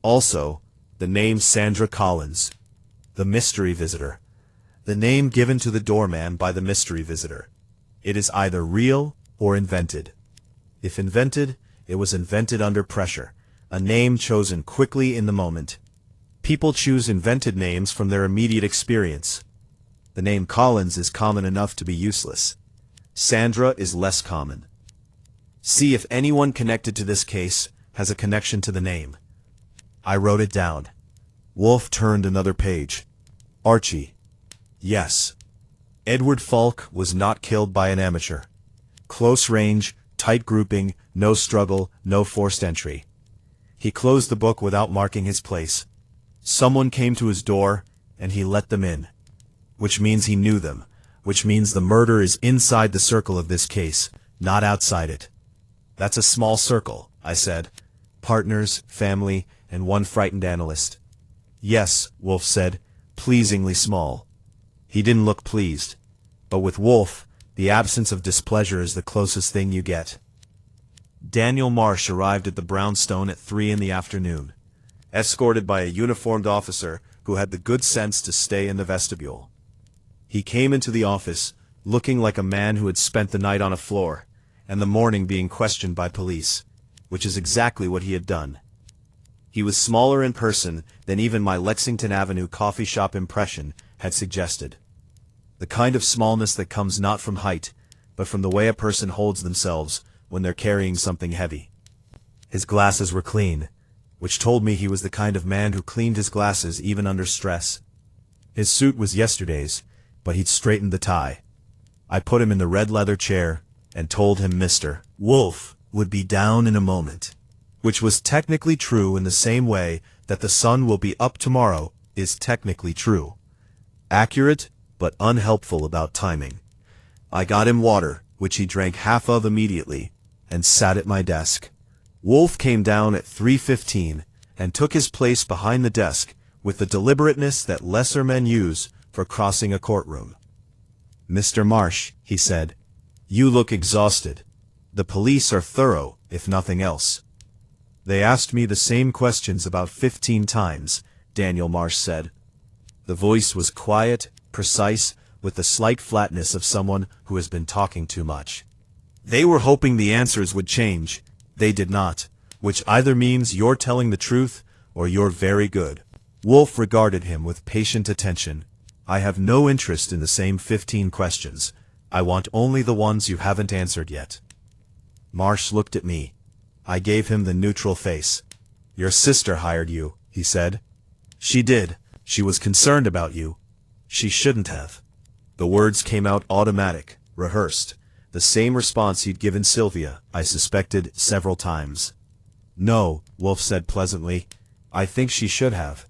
Also, the name Sandra Collins, the mystery visitor. The name given to the doorman by the mystery visitor. It is either real or invented. If invented, it was invented under pressure, a name chosen quickly in the moment. People choose invented names from their immediate experience. The name Collins is common enough to be useless. Sandra is less common. See if anyone connected to this case has a connection to the name. I wrote it down. Wolfe turned another page. Archie. Yes. Edward Falk was not killed by an amateur. Close range, tight grouping, no struggle, no forced entry. He closed the book without marking his place. Someone came to his door, and he let them in. Which means he knew them, which means the murder is inside the circle of this case, not outside it. That's a small circle, I said. Partners, family, and one frightened analyst. Yes, Wolfe said, pleasingly small. He didn't look pleased. But with Wolfe, the absence of displeasure is the closest thing you get. Daniel Marsh arrived at the brownstone at 3 in the afternoon, escorted by a uniformed officer who had the good sense to stay in the vestibule. He came into the office, looking like a man who had spent the night on a floor, and the morning being questioned by police, which is exactly what he had done. He was smaller in person than even my Lexington Avenue coffee shop impression had suggested. The kind of smallness that comes not from height, but from the way a person holds themselves when they're carrying something heavy. His glasses were clean, which told me he was the kind of man who cleaned his glasses even under stress. His suit was yesterday's, but he'd straightened the tie. I put him in the red leather chair and told him Mr. Wolfe would be down in a moment, which was technically true in the same way that the sun will be up tomorrow is technically true. Accurate, but unhelpful about timing. I got him water, which he drank half of immediately, and sat at my desk. Wolfe came down at 3:15 and took his place behind the desk with the deliberateness that lesser men use for crossing a courtroom. "Mr. Marsh," he said, "you look exhausted. The police are thorough, if nothing else." "They asked me the same questions about 15 times, Daniel Marsh said. The voice was quiet, precise, with the slight flatness of someone who has been talking too much. "They were hoping the answers would change. They did not, which either means you're telling the truth or you're very good." Wolfe regarded him with patient attention. "I have no interest in the same 15 questions. I want only the ones you haven't answered yet." Marsh looked at me. I gave him the neutral face. "Your sister hired you," he said. "She did. She was concerned about you. She shouldn't have." The words came out automatic, Rehearsed. The same response he'd given Sylvia, I suspected, several times. No, Wolfe said pleasantly. I think she should have.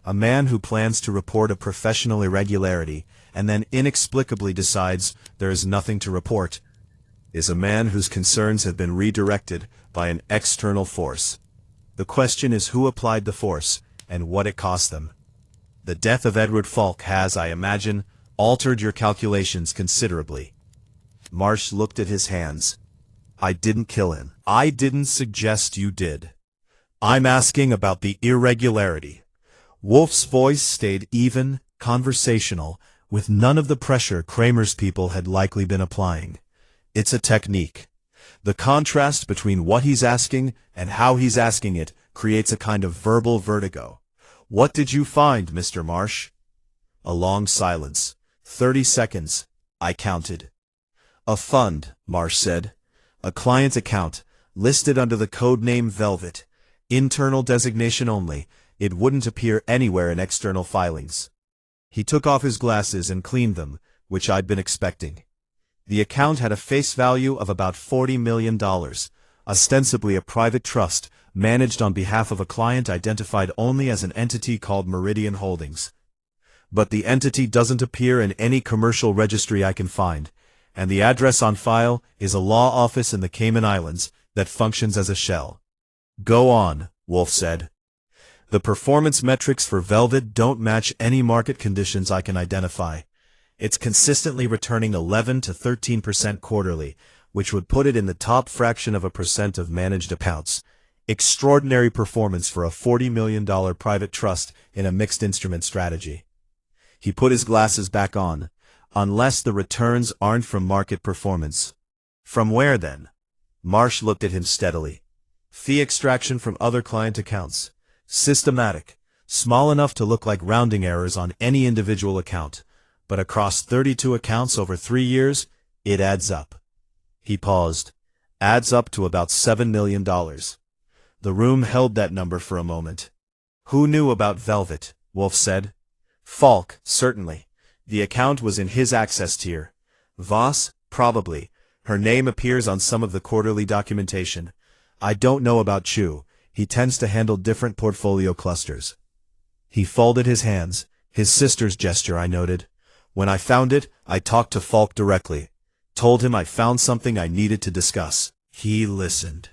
A man who plans to report a professional irregularity and then inexplicably decides there is nothing to report is a man whose concerns have been redirected by an external force. The question is who applied the force and what it cost them. The death of Edward Falk has, I imagine, altered your calculations considerably. Marsh looked at his hands. I didn't kill him. I didn't suggest you did. I'm asking about the irregularity. Wolfe's voice stayed even, conversational, with none of the pressure Kramer's people had likely been applying. It's a technique. The contrast between what he's asking and how he's asking it creates a kind of verbal vertigo. What did you find, Mr. Marsh? A long silence. 30 seconds. I counted. A fund, Marsh said. A client account, listed under the code name Velvet. Internal designation only. It wouldn't appear anywhere in external filings. He took off his glasses and cleaned them, which I'd been expecting. The account had a face value of about $40 million, ostensibly a private trust, managed on behalf of a client identified only as an entity called Meridian Holdings. But the entity doesn't appear in any commercial registry I can find, and the address on file is a law office in the Cayman Islands that functions as a shell. Go on, Wolfe said. The performance metrics for Velvet don't match any market conditions I can identify. It's consistently returning 11 to 13% quarterly, which would put it in the top fraction of a percent of managed accounts. Extraordinary performance for a $40 million private trust in a mixed instrument strategy. He put his glasses back on. Unless the returns aren't from market performance. From where then? Marsh looked at him steadily. Fee extraction from other client accounts. Systematic. Small enough to look like rounding errors on any individual account. But across 32 accounts over 3 years, it adds up. He paused. Adds up to about $7 million. The room held that number for a moment. Who knew about Velvet? Wolfe said. Falk, certainly. The account was in his access tier. Voss, probably. Her name appears on some of the quarterly documentation. I don't know about Chu. He tends to handle different portfolio clusters. He folded his hands. His sister's gesture, I noted. When I found it, I talked to Falk directly. Told him I found something I needed to discuss. He listened.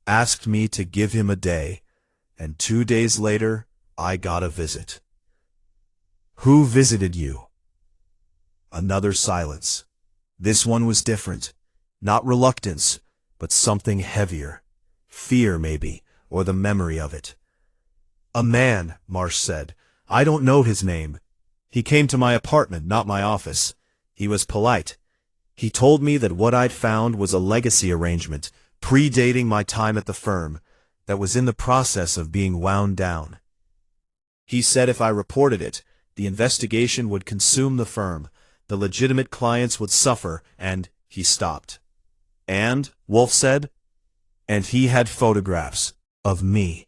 Asked me to give him a day. And 2 days later, I got a visit. Who visited you? Another silence. This one was different. Not reluctance, but something heavier. Fear, maybe, or the memory of it. A man, Marsh said. I don't know his name. He came to my apartment, not my office. He was polite. He told me that what I'd found was a legacy arrangement, predating my time at the firm, that was in the process of being wound down. He said if I reported it, the investigation would consume the firm, the legitimate clients would suffer, and he stopped. And, Wolfe said, and he had photographs of me.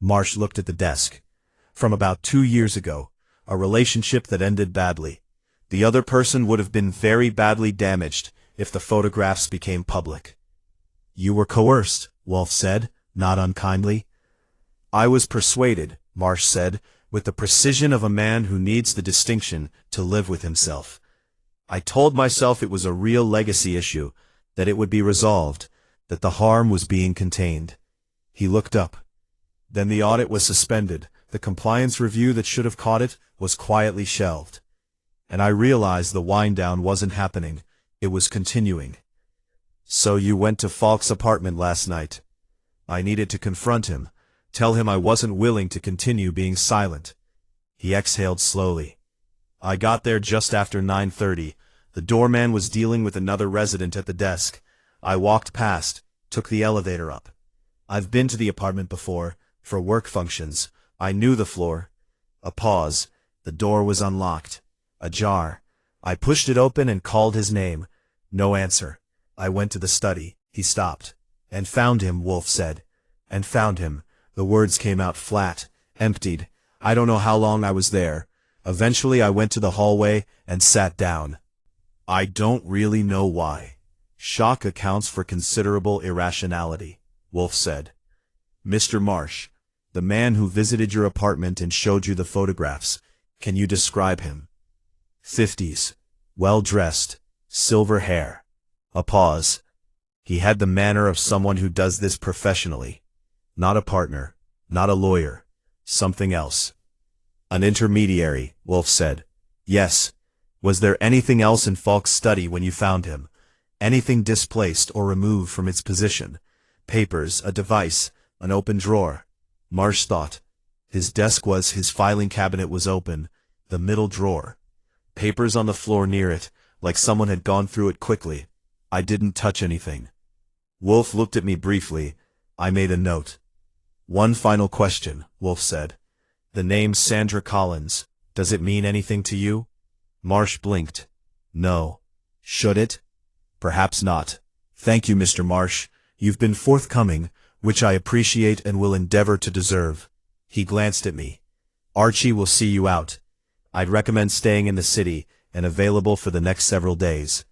Marsh looked at the desk. From about 2 years ago, a relationship that ended badly. The other person would have been very badly damaged if the photographs became public. You were coerced, Wolfe said, not unkindly. I was persuaded, Marsh said, with the precision of a man who needs the distinction to live with himself. I told myself it was a real legacy issue, that it would be resolved, that the harm was being contained. He looked up. Then the audit was suspended. The compliance review that should have caught it was quietly shelved. And I realized the wind-down wasn't happening. It was continuing. So you went to Falk's apartment last night. I needed to confront him, tell him I wasn't willing to continue being silent. He exhaled slowly. I got there just after 9:30. The doorman was dealing with another resident at the desk. I walked past, took the elevator up. I've been to the apartment before, for work functions. I knew the floor. A pause. The door was unlocked. Ajar. I pushed it open and called his name. No answer. I went to the study. He stopped. And found him, Wolfe said. And found him. The words came out flat, emptied. I don't know how long I was there. Eventually I went to the hallway and sat down. I don't really know why. Shock accounts for considerable irrationality, Wolfe said. Mr. Marsh, the man who visited your apartment and showed you the photographs, can you describe him? 50s, well-dressed, silver hair. A pause. He had the manner of someone who does this professionally. Not a partner, not a lawyer, something else. An intermediary, Wolfe said. Yes. Was there anything else in Falk's study when you found him? Anything displaced or removed from its position? Papers, a device, an open drawer. Marsh thought. His filing cabinet was open, the middle drawer. Papers on the floor near it, like someone had gone through it quickly. I didn't touch anything. Wolfe looked at me briefly. I made a note. One final question, Wolfe said. The name Sandra Collins, does it mean anything to you? Marsh blinked. No. Should it? Perhaps not. Thank you, Mr. Marsh. You've been forthcoming, which I appreciate and will endeavor to deserve. He glanced at me. Archie will see you out. I'd recommend staying in the city and available for the next several days.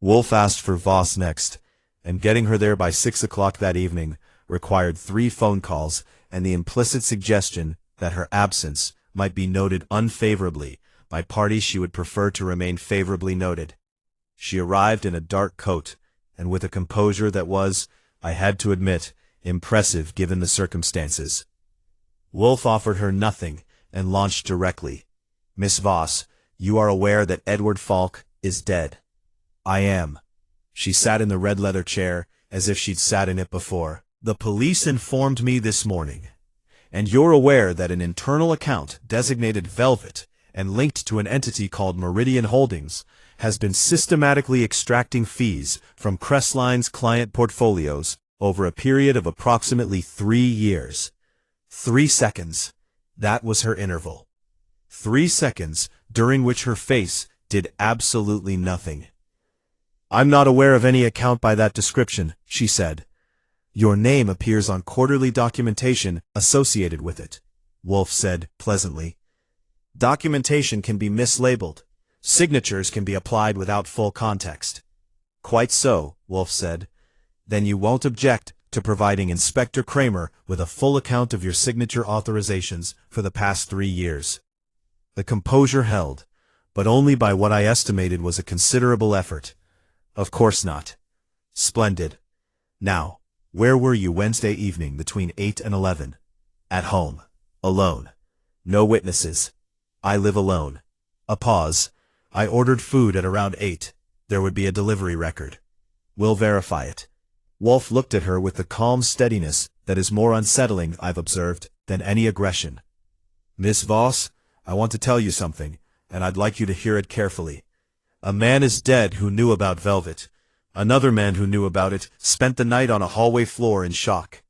Wolfe asked for Voss next, and getting her there by 6 o'clock that evening required 3 phone calls and the implicit suggestion that her absence might be noted unfavorably by parties she would prefer to remain favorably noted. She arrived in a dark coat, and with a composure that was, I had to admit, impressive given the circumstances. Wolfe offered her nothing and launched directly. Miss Voss, you are aware that Edward Falk is dead. I am. She sat in the red leather chair as if she'd sat in it before. The police informed me this morning. And you're aware that an internal account designated Velvet and linked to an entity called Meridian Holdings has been systematically extracting fees from Crestline's client portfolios over a period of approximately 3 years. 3 seconds. That was her interval. 3 seconds during which her face did absolutely nothing. I'm not aware of any account by that description, she said. Your name appears on quarterly documentation associated with it, Wolfe said pleasantly. Documentation can be mislabeled. Signatures can be applied without full context. Quite so, Wolfe said. Then you won't object to providing Inspector Kramer with a full account of your signature authorizations for the past 3 years. The composure held, but only by what I estimated was a considerable effort. Of course not. Splendid. Now, where were you Wednesday evening between 8 and 11? At home. Alone. No witnesses. I live alone. A pause. I ordered food at around 8. There would be a delivery record. We'll verify it. Wolfe looked at her with the calm steadiness that is more unsettling, I've observed, than any aggression. Miss Voss, I want to tell you something, and I'd like you to hear it carefully. A man is dead who knew about Velvet. Another man who knew about it spent the night on a hallway floor in shock.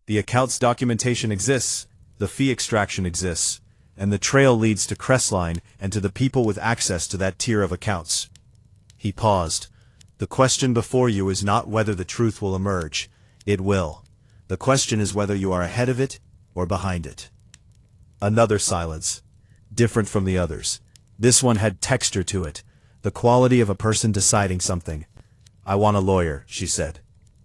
The account's documentation exists, the fee extraction exists, and the trail leads to Crestline and to the people with access to that tier of accounts. He paused. The question before you is not whether the truth will emerge. It will. The question is whether you are ahead of it or behind it. Another silence. Different from the others. This one had texture to it, the quality of a person deciding something. I want a lawyer, she said.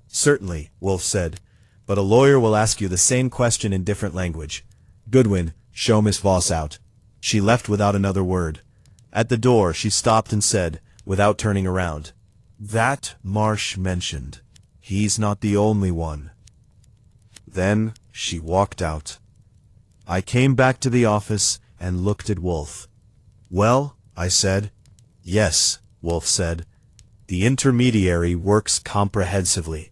Certainly, Wolfe said, but a lawyer will ask you the same question in different language. Goodwin, show Miss Voss out. She left without another word. At the door she stopped and said, without turning around, That Marsh mentioned. He's not the only one. Then she walked out. I came back to the office and looked at Wolfe. Well, I said. Yes, Wolfe said. The intermediary works comprehensively.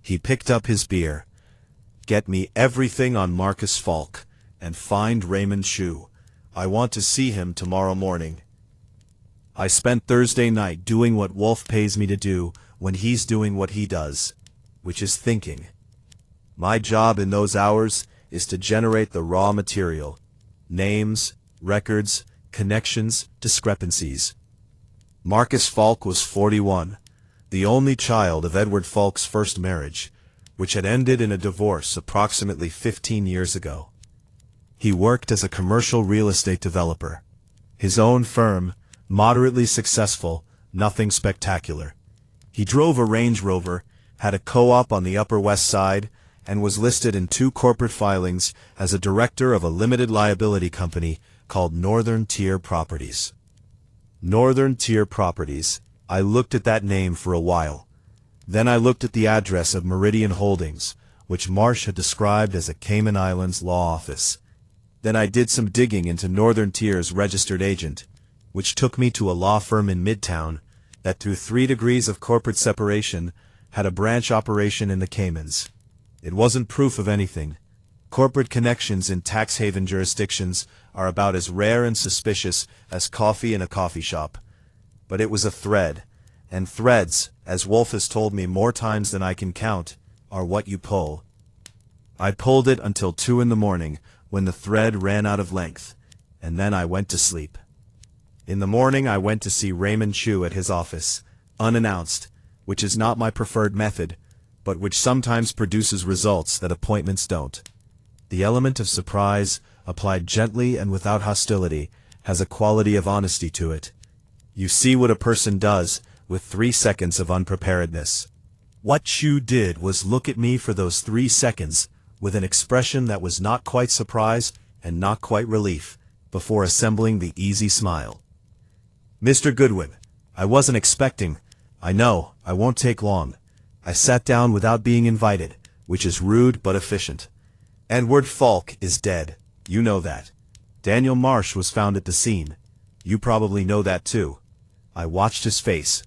He picked up his beer. Get me everything on Marcus Falk, and find Raymond Chew. I want to see him tomorrow morning. I spent Thursday night doing what Wolfe pays me to do when he's doing what he does, which is thinking. My job in those hours is to generate the raw material. Names, records, connections, discrepancies. Marcus Falk was 41, the only child of Edward Falk's first marriage, which had ended in a divorce approximately 15 years ago. He worked as a commercial real estate developer. His own firm, moderately successful, nothing spectacular. He drove a Range Rover, had a co-op on the Upper West Side, and was listed in 2 corporate filings as a director of a limited liability company called Northern Tier Properties. Northern Tier Properties. I looked at that name for a while. Then I looked at the address of Meridian Holdings, which Marsh had described as a Cayman Islands law office. Then I did some digging into Northern Tier's registered agent, which took me to a law firm in Midtown that through 3 degrees of corporate separation had a branch operation in the Caymans. It wasn't proof of anything. Corporate connections in tax haven jurisdictions are about as rare and suspicious as coffee in a coffee shop. But it was a thread, and threads, as Wolfe has told me more times than I can count, are what you pull. I pulled it until 2 in the morning, when the thread ran out of length, and then I went to sleep. In the morning I went to see Raymond Chu at his office, unannounced, which is not my preferred method, but which sometimes produces results that appointments don't. The element of surprise, applied gently and without hostility, has a quality of honesty to it. You see what a person does with 3 seconds of unpreparedness. What Chu did was look at me for those 3 seconds with an expression that was not quite surprise and not quite relief, before assembling the easy smile. "Mr. Goodwin, I wasn't expecting. I know, I won't take long. I sat down without being invited, which is rude but efficient. Edward Falk is dead. You know that. Daniel Marsh was found at the scene. You probably know that too." I watched his face.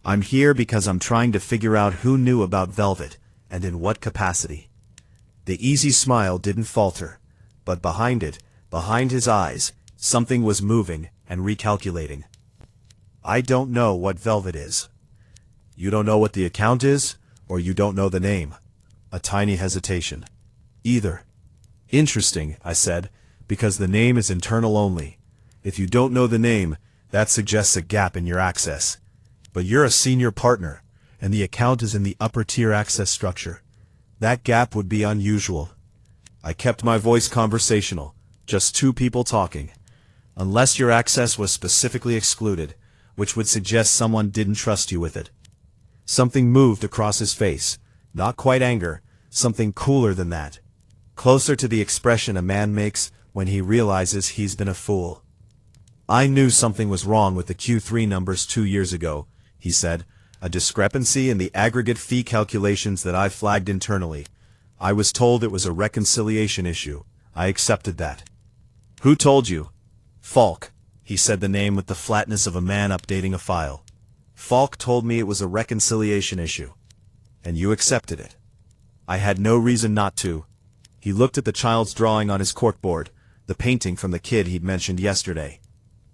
"I'm here because I'm trying to figure out who knew about Velvet, and in what capacity." The easy smile didn't falter, but behind it, behind his eyes, something was moving and recalculating. "I don't know what Velvet is." "You don't know what the account is, or you don't know the name?" A tiny hesitation. "Either." "Interesting," I said, "because the name is internal only. If you don't know the name, that suggests a gap in your access. But you're a senior partner, and the account is in the upper tier access structure. That gap would be unusual." I kept my voice conversational, just 2 people talking. "Unless your access was specifically excluded, which would suggest someone didn't trust you with it." Something moved across his face, not quite anger, something cooler than that. Closer to the expression a man makes when he realizes he's been a fool. "I knew something was wrong with the Q3 numbers 2 years ago," he said, "a discrepancy in the aggregate fee calculations that I flagged internally. I was told it was a reconciliation issue. I accepted that." "Who told you?" "Falk." He said the name with the flatness of a man updating a file. "Falk told me it was a reconciliation issue." "And you accepted it?" "I had no reason not to." He looked at the child's drawing on his corkboard, the painting from the kid he'd mentioned yesterday.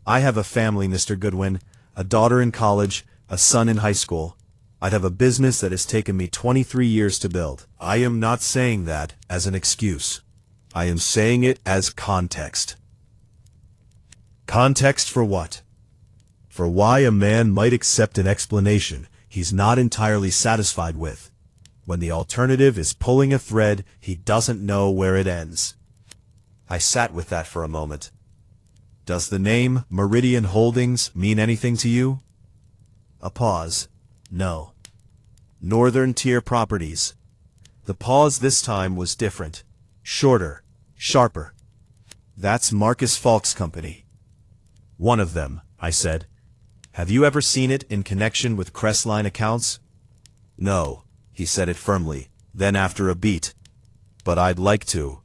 "I have a family, Mr. Goodwin, a daughter in college, a son in high school. I'd have a business that has taken me 23 years to build." "I am not saying that as an excuse. I am saying it as context." "Context for what?" "For why a man might accept an explanation he's not entirely satisfied with, when the alternative is pulling a thread he doesn't know where it ends." I sat with that for a moment. "Does the name Meridian Holdings mean anything to you?" A pause. "No." "Northern Tier Properties." The pause this time was different. Shorter. Sharper. "That's Marcus Falk's company." "One of them," I said. "Have you ever seen it in connection with Crestline accounts?" "No," he said it firmly, then after a beat. "But I'd like to."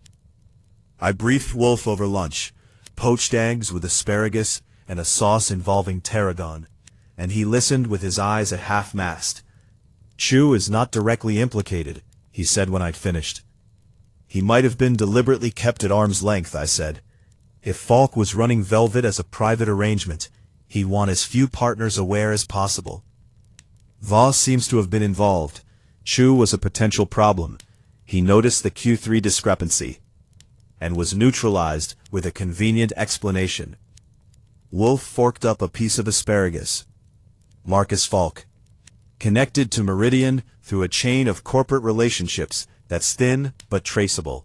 I briefed Wolfe over lunch, poached eggs with asparagus and a sauce involving tarragon, and he listened with his eyes at half-mast. "Chu is not directly implicated," he said when I'd finished. "He might have been deliberately kept at arm's length," I said. "If Falk was running Velvet as a private arrangement, he'd want as few partners aware as possible. Voss seems to have been involved. Chu was a potential problem. He noticed the Q3 discrepancy, and was neutralized with a convenient explanation." Wolfe forked up a piece of asparagus. "Marcus Falk. Connected to Meridian through a chain of corporate relationships that's thin but traceable.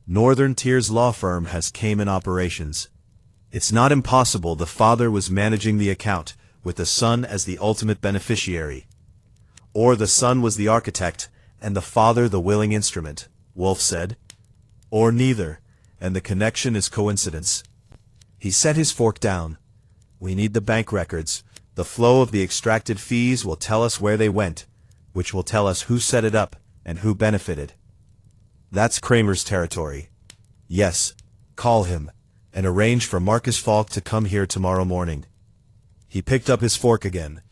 Northern Tier's law firm has Cayman operations. It's not impossible the father was managing the account with the son as the ultimate beneficiary. Or the son was the architect, and the father the willing instrument, Wolfe said. Or neither, and the connection is coincidence. He set his fork down. We need the bank records. The flow of the extracted fees will tell us where they went, which will tell us who set it up and who benefited. That's Kramer's territory. Yes, call him, and arrange for Marcus Falk to come here tomorrow morning. He picked up his fork again.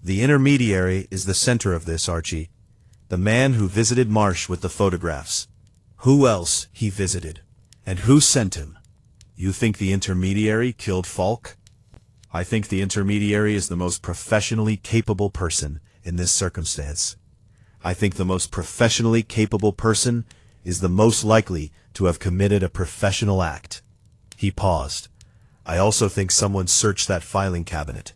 The intermediary is the center of this, Archie. The man who visited Marsh with the photographs. Who else he visited? And who sent him? You think the intermediary killed Falk? I think the intermediary is the most professionally capable person in this circumstance. I think the most professionally capable person is the most likely to have committed a professional act. He paused. I also think someone searched that filing cabinet.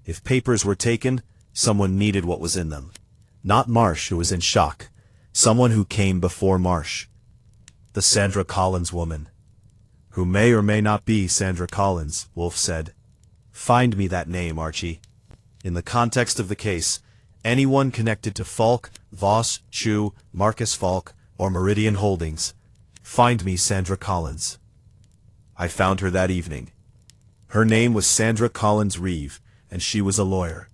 If papers were taken, someone needed what was in them. Not Marsh, who was in shock. Someone who came before Marsh. The Sandra Collins woman. Who may or may not be Sandra Collins, Wolfe said. Find me that name, Archie. In the context of the case, anyone connected to Falk, Voss, Chu, Marcus Falk, or Meridian Holdings. Find me Sandra Collins. I found her that evening. Her name was Sandra Collins Reeve, and she was a lawyer.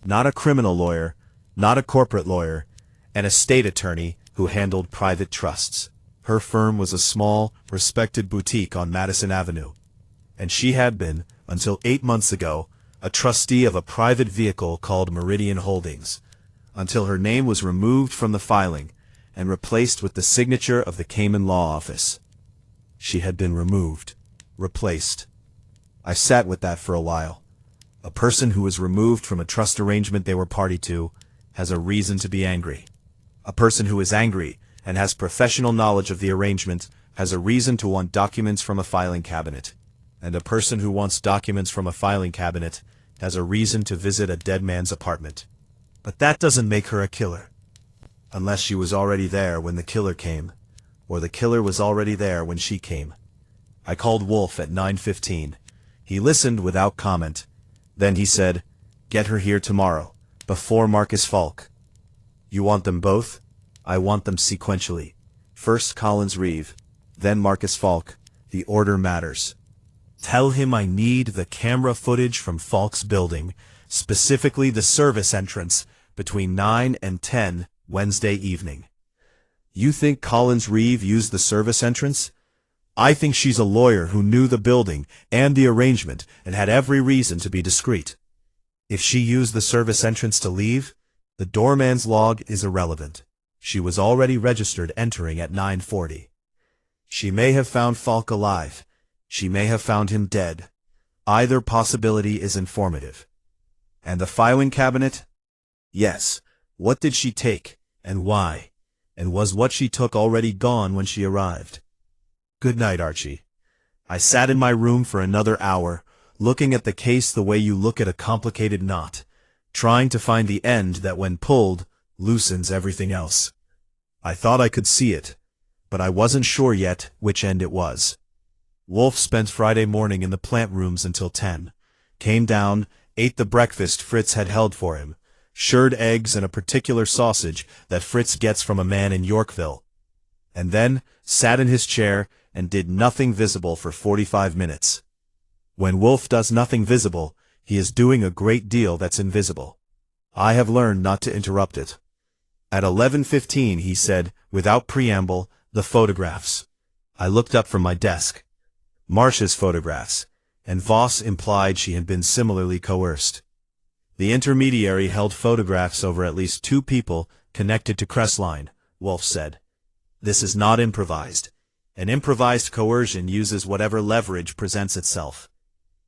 Not a criminal lawyer, not a corporate lawyer, an estate attorney who handled private trusts. Her firm was a small, respected boutique on Madison Avenue. And she had been, until 8 months ago, a trustee of a private vehicle called Meridian Holdings, until her name was removed from the filing and replaced with the signature of the Cayman Law Office. She had been removed, replaced. I sat with that for a while. A person who is removed from a trust arrangement they were party to has a reason to be angry. A person who is angry and has professional knowledge of the arrangement has a reason to want documents from a filing cabinet. And a person who wants documents from a filing cabinet has a reason to visit a dead man's apartment. But that doesn't make her a killer. Unless she was already there when the killer came, or the killer was already there when she came. I called Wolfe at 9:15. He listened without comment. Then he said, "Get her here tomorrow, before Marcus Falk." "You want them both?" "I want them sequentially. First Collins Reeve, then Marcus Falk. The order matters. Tell him I need the camera footage from Falk's building, specifically the service entrance, between 9 and 10 Wednesday evening." "You think Collins Reeve used the service entrance?" "I think she's a lawyer who knew the building and the arrangement and had every reason to be discreet. If she used the service entrance to leave, the doorman's log is irrelevant. She was already registered entering at 9:40. She may have found Falk alive. She may have found him dead. Either possibility is informative. And the filing cabinet? Yes. What did she take, and why? And was what she took already gone when she arrived? Good night, Archie. I sat in my room for another hour, looking at the case the way you look at a complicated knot, trying to find the end that, when pulled, loosens everything else. I thought I could see it, but I wasn't sure yet which end it was. Wolfe spent Friday morning in the plant rooms until 10, came down, ate the breakfast Fritz had held for him, shirred eggs and a particular sausage that Fritz gets from a man in Yorkville, and then sat in his chair and did nothing visible for 45 minutes. When Wolfe does nothing visible, he is doing a great deal that's invisible. I have learned not to interrupt it. At 11:15 he said, without preamble, "The photographs." I looked up from my desk. Marsh's photographs, and Voss implied she had been similarly coerced. The intermediary held photographs over at least 2 people connected to Crestline, Wolfe said. This is not improvised. An improvised coercion uses whatever leverage presents itself.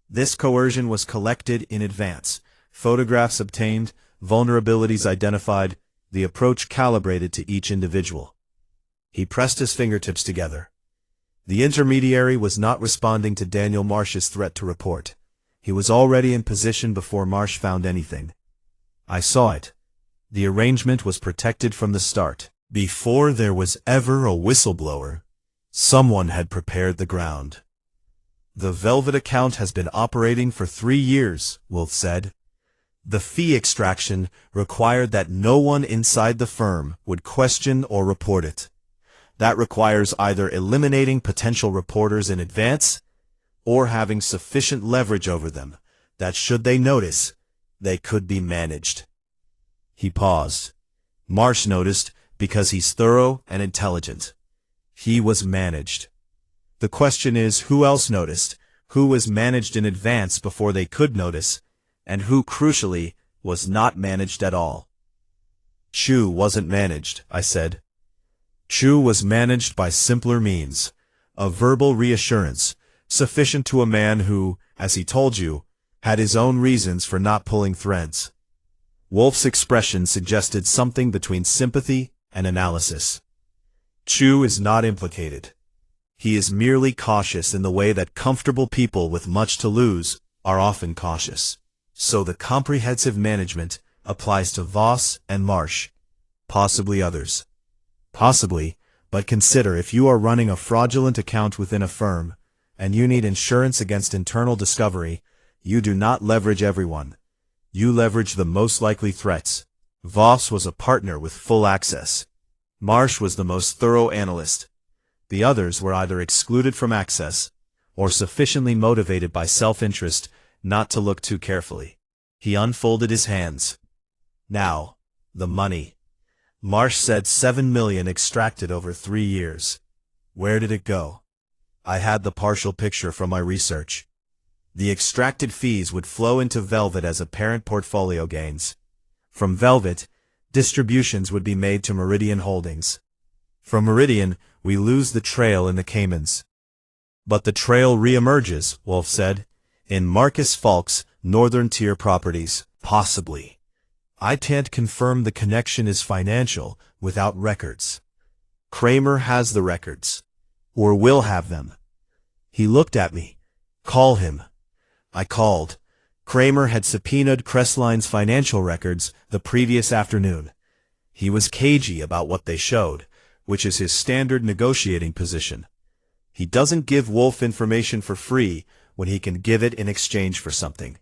This coercion was collected in advance, photographs obtained, vulnerabilities identified, the approach calibrated to each individual. He pressed his fingertips together. The intermediary was not responding to Daniel Marsh's threat to report. He was already in position before Marsh found anything. I saw it. The arrangement was protected from the start. Before there was ever a whistleblower, someone had prepared the ground. The Velvet account has been operating for 3 years, Wolfe said. The fee extraction required that no one inside the firm would question or report it. That requires either eliminating potential reporters in advance or having sufficient leverage over them that should they notice, they could be managed. He paused. Marsh noticed because he's thorough and intelligent. He was managed. The question is, who else noticed, who was managed in advance before they could notice, and who, crucially, was not managed at all? Chu wasn't managed, I said. Chu was managed by simpler means, a verbal reassurance, sufficient to a man who, as he told you, had his own reasons for not pulling threads. Wolfe's expression suggested something between sympathy and analysis. Chu is not implicated. He is merely cautious in the way that comfortable people with much to lose are often cautious. So the comprehensive management applies to Voss and Marsh, possibly others. Possibly, but consider if you are running a fraudulent account within a firm, and you need insurance against internal discovery, you do not leverage everyone. You leverage the most likely threats. Voss was a partner with full access. Marsh was the most thorough analyst. The others were either excluded from access, or sufficiently motivated by self-interest not to look too carefully. He unfolded his hands. Now, the money. Marsh said $7 million extracted over 3 years. Where did it go? I had the partial picture from my research. The extracted fees would flow into Velvet as apparent portfolio gains. From Velvet, distributions would be made to Meridian Holdings. From Meridian, we lose the trail in the Caymans. But the trail reemerges, Wolfe said, in Marcus Falk's Northern Tier properties, possibly. I can't confirm the connection is financial without records. Kramer has the records, or will have them. He looked at me. Call him. I called. Kramer had subpoenaed Crestline's financial records the previous afternoon. He was cagey about what they showed, which is his standard negotiating position. He doesn't give Wolfe information for free when he can give it in exchange for something.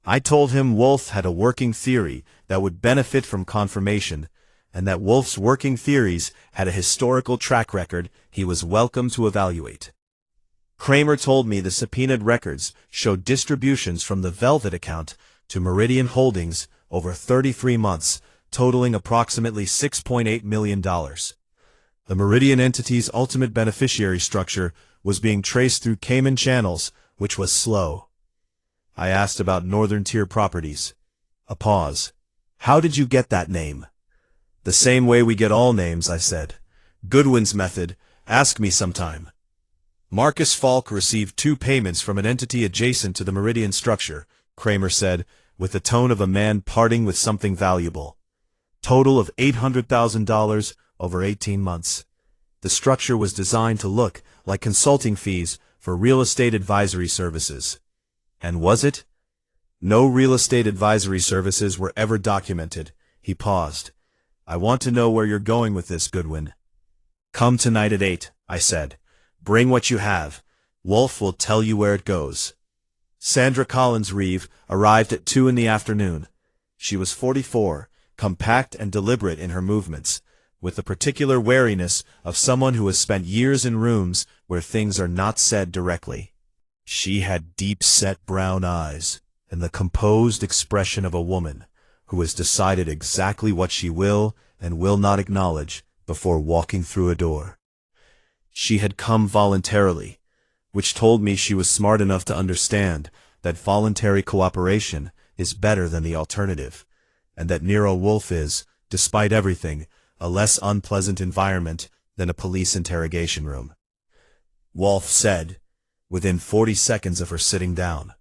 I told him Wolfe had a working theory that would benefit from confirmation, and that Wolfe's working theories had a historical track record he was welcome to evaluate. Kramer told me the subpoenaed records showed distributions from the Velvet account to Meridian Holdings over 33 months, totaling approximately $6.8 million. The Meridian entity's ultimate beneficiary structure was being traced through Cayman channels, which was slow. I asked about Northern Tier properties. A pause. How did you get that name? The same way we get all names, I said. Goodwin's method. Ask me sometime. Marcus Falk received 2 payments from an entity adjacent to the Meridian structure, Kramer said, with the tone of a man parting with something valuable. Total of $800,000 over 18 months. The structure was designed to look like consulting fees for real estate advisory services. And was it? No real estate advisory services were ever documented. He paused. I want to know where you're going with this, Goodwin. Come tonight at 8, I said. Bring what you have. Wolfe will tell you where it goes. Sandra Collins-Reeve arrived at 2 in the afternoon. She was 44, compact and deliberate in her movements, with the particular wariness of someone who has spent years in rooms where things are not said directly. She had deep-set brown eyes and the composed expression of a woman who has decided exactly what she will and will not acknowledge before walking through a door. She had come voluntarily, which told me she was smart enough to understand that voluntary cooperation is better than the alternative, and that Nero Wolfe is, despite everything, a less unpleasant environment than a police interrogation room. Wolfe said, within 40 seconds of her sitting down.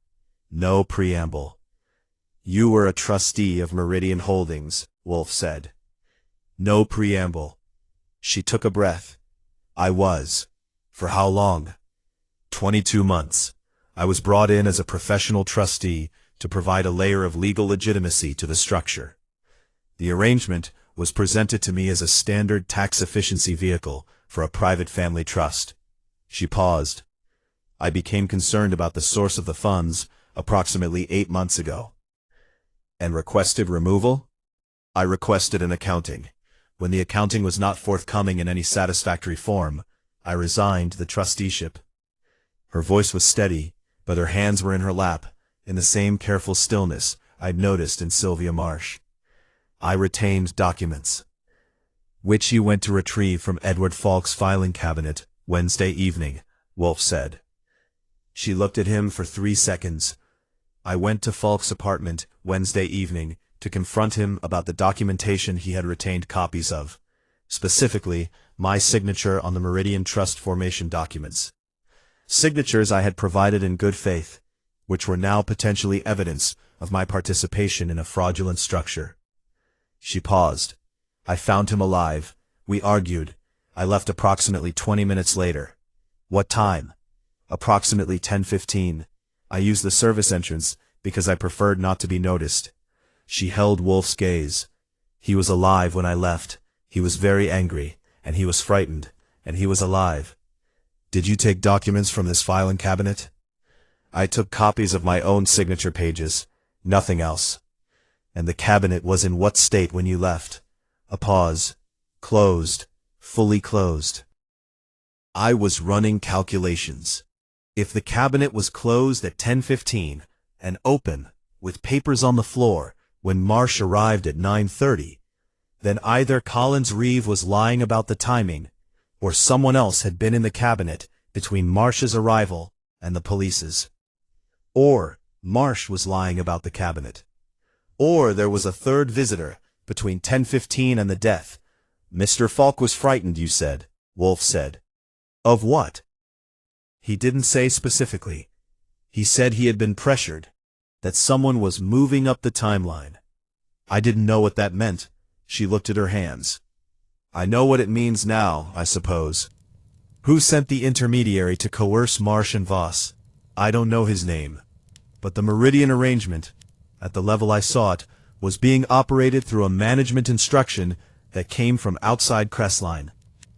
No preamble. You were a trustee of Meridian Holdings, Wolfe said. No preamble. She took a breath. I was. For how long? 22 months. I was brought in as a professional trustee to provide a layer of legal legitimacy to the structure. The arrangement was presented to me as a standard tax efficiency vehicle for a private family trust. She paused. I became concerned about the source of the funds approximately 8 months ago. And requested removal? I requested an accounting. When the accounting was not forthcoming in any satisfactory form, I resigned the trusteeship. Her voice was steady, but her hands were in her lap, in the same careful stillness I'd noticed in Sylvia Marsh. I retained documents, which you went to retrieve from Edward Falk's filing cabinet Wednesday evening, Wolfe said. She looked at him for 3 seconds. I went to Falk's apartment Wednesday evening to confront him about the documentation he had retained copies of, specifically my signature on the Meridian Trust formation documents. Signatures I had provided in good faith, which were now potentially evidence of my participation in a fraudulent structure. She paused. I found him alive. We argued. I left approximately 20 minutes later. What time? Approximately 10:15. I used the service entrance because I preferred not to be noticed. She held Wolfe's gaze. He was alive when I left. He was very angry, and he was frightened, and he was alive. Did you take documents from this filing cabinet? I took copies of my own signature pages, nothing else. And the cabinet was in what state when you left? A pause. Closed. Fully closed. I was running calculations. If the cabinet was closed at 10:15 and open, with papers on the floor, when Marsh arrived at 9:30, then either Collins Reeve was lying about the timing, or someone else had been in the cabinet between Marsh's arrival and the police's. Or Marsh was lying about the cabinet. Or there was a third visitor between 10:15 and the death. Mr. Falk was frightened, you said, Wolfe said. Of what? He didn't say specifically. He said he had been pressured, that someone was moving up the timeline. I didn't know what that meant. She looked at her hands. I know what it means now, I suppose. Who sent the intermediary to coerce Marsh and Voss? I don't know his name. But the Meridian arrangement, at the level I saw it, was being operated through a management instruction that came from outside Crestline.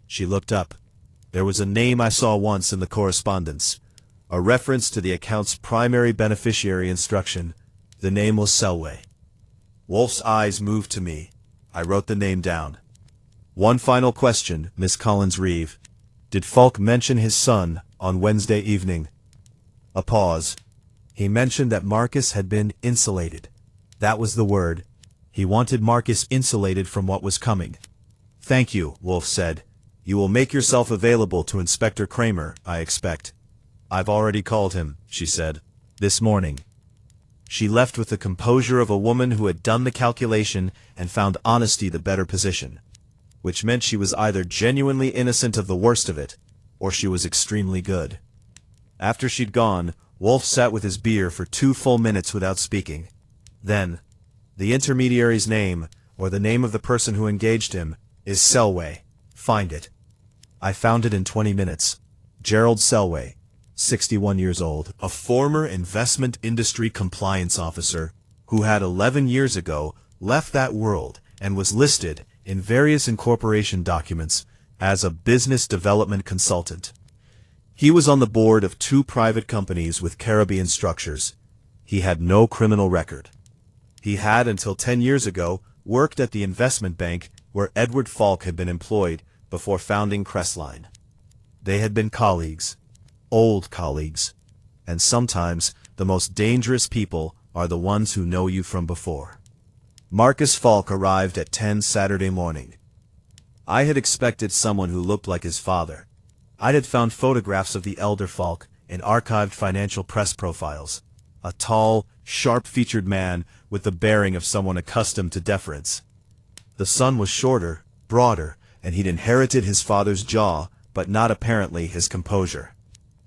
She looked up. There was a name I saw once in the correspondence, a reference to the account's primary beneficiary instruction. The name was Selway. Wolfe's eyes moved to me. I wrote the name down. One final question, Miss Collins Reeve. Did Falk mention his son on Wednesday evening? A pause. He mentioned that Marcus had been insulated. That was the word. He wanted Marcus insulated from what was coming. Thank you, Wolfe said. You will make yourself available to Inspector Kramer, I expect. I've already called him, she said. This morning. She left with the composure of a woman who had done the calculation and found honesty the better position, which meant she was either genuinely innocent of the worst of it, or she was extremely good. After she'd gone, Wolfe sat with his beer for 2 full minutes without speaking. Then, the intermediary's name, or the name of the person who engaged him, is Selway. Find it. I found it in 20 minutes. Gerald Selway, 61 years old, a former investment industry compliance officer, who had 11 years ago left that world and was listed in various incorporation documents as a business development consultant. He was on the board of 2 private companies with Caribbean structures. He had no criminal record. He had, until 10 years ago, worked at the investment bank where Edward Falk had been employed before founding Crestline. They had been colleagues, old colleagues, and sometimes the most dangerous people are the ones who know you from before. Marcus Falk arrived at 10 Saturday morning. I had expected someone who looked like his father. I had found photographs of the elder Falk in archived financial press profiles. A tall, sharp-featured man with the bearing of someone accustomed to deference. The son was shorter, broader, and he'd inherited his father's jaw, but not apparently his composure.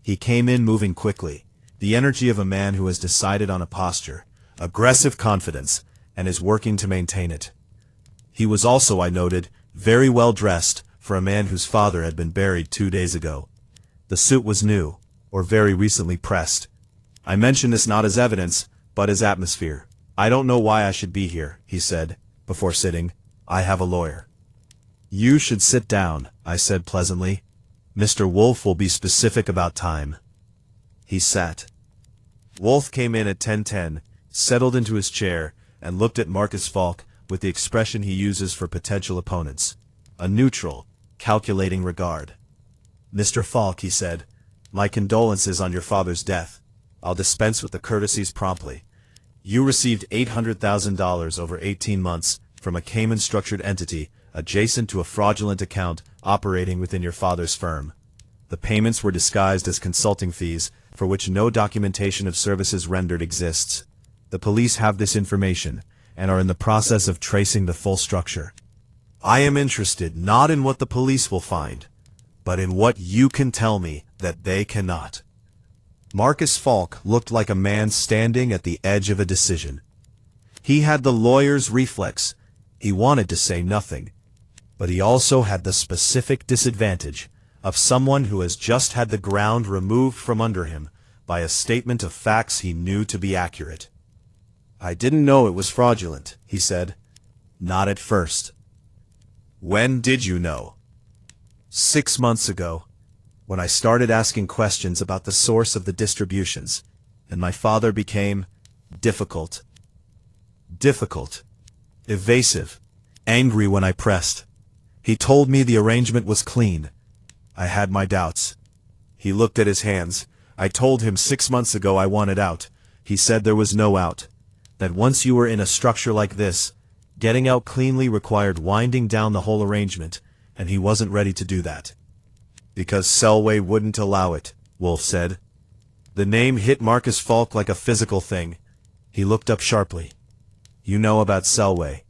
He came in moving quickly, the energy of a man who has decided on a posture, aggressive confidence, and is working to maintain it. He was also, I noted, very well dressed for a man whose father had been buried 2 days ago. The suit was new, or very recently pressed. I mention this not as evidence, but as atmosphere. I don't know why I should be here, he said, before sitting. I have a lawyer. You should sit down, I said pleasantly. Mr. Wolfe will be specific about time. He sat. Wolfe came in at 10:10, settled into his chair, and looked at Marcus Falk with the expression he uses for potential opponents. A neutral, calculating regard. "Mr. Falk," he said, "my condolences on your father's death. I'll dispense with the courtesies promptly. You received $800,000 over 18 months from a Cayman-structured entity adjacent to a fraudulent account operating within your father's firm. The payments were disguised as consulting fees for which no documentation of services rendered exists. The police have this information and are in the process of tracing the full structure. I am interested not in what the police will find, but in what you can tell me that they cannot." Marcus Falk looked like a man standing at the edge of a decision. He had the lawyer's reflex. He wanted to say nothing, but he also had the specific disadvantage of someone who has just had the ground removed from under him by a statement of facts he knew to be accurate. "I didn't know it was fraudulent," he said. "Not at first." "When did you know?" "6 months ago, when I started asking questions about the source of the distributions, and my father became difficult. Evasive, angry when I pressed. He told me the arrangement was clean. I had my doubts. He looked at his hands. I told him 6 months ago I wanted out. He said there was no out. That once you were in a structure like this, getting out cleanly required winding down the whole arrangement, and he wasn't ready to do that. Because Selway wouldn't allow it," Wolfe said. The name hit Marcus Falk like a physical thing. He looked up sharply. "You know about Selway.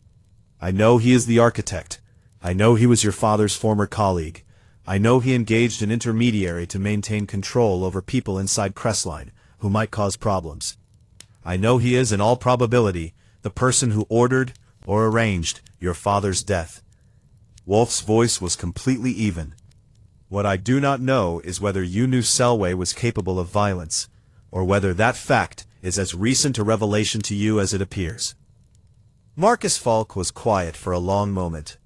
I know he is the architect. I know he was your father's former colleague. I know he engaged an intermediary to maintain control over people inside Crestline who might cause problems. I know he is, in all probability, the person who ordered or arranged your father's death." Wolfe's voice was completely even. "What I do not know is whether you knew Selway was capable of violence, or whether that fact is as recent a revelation to you as it appears." Marcus Falk was quiet for a long moment.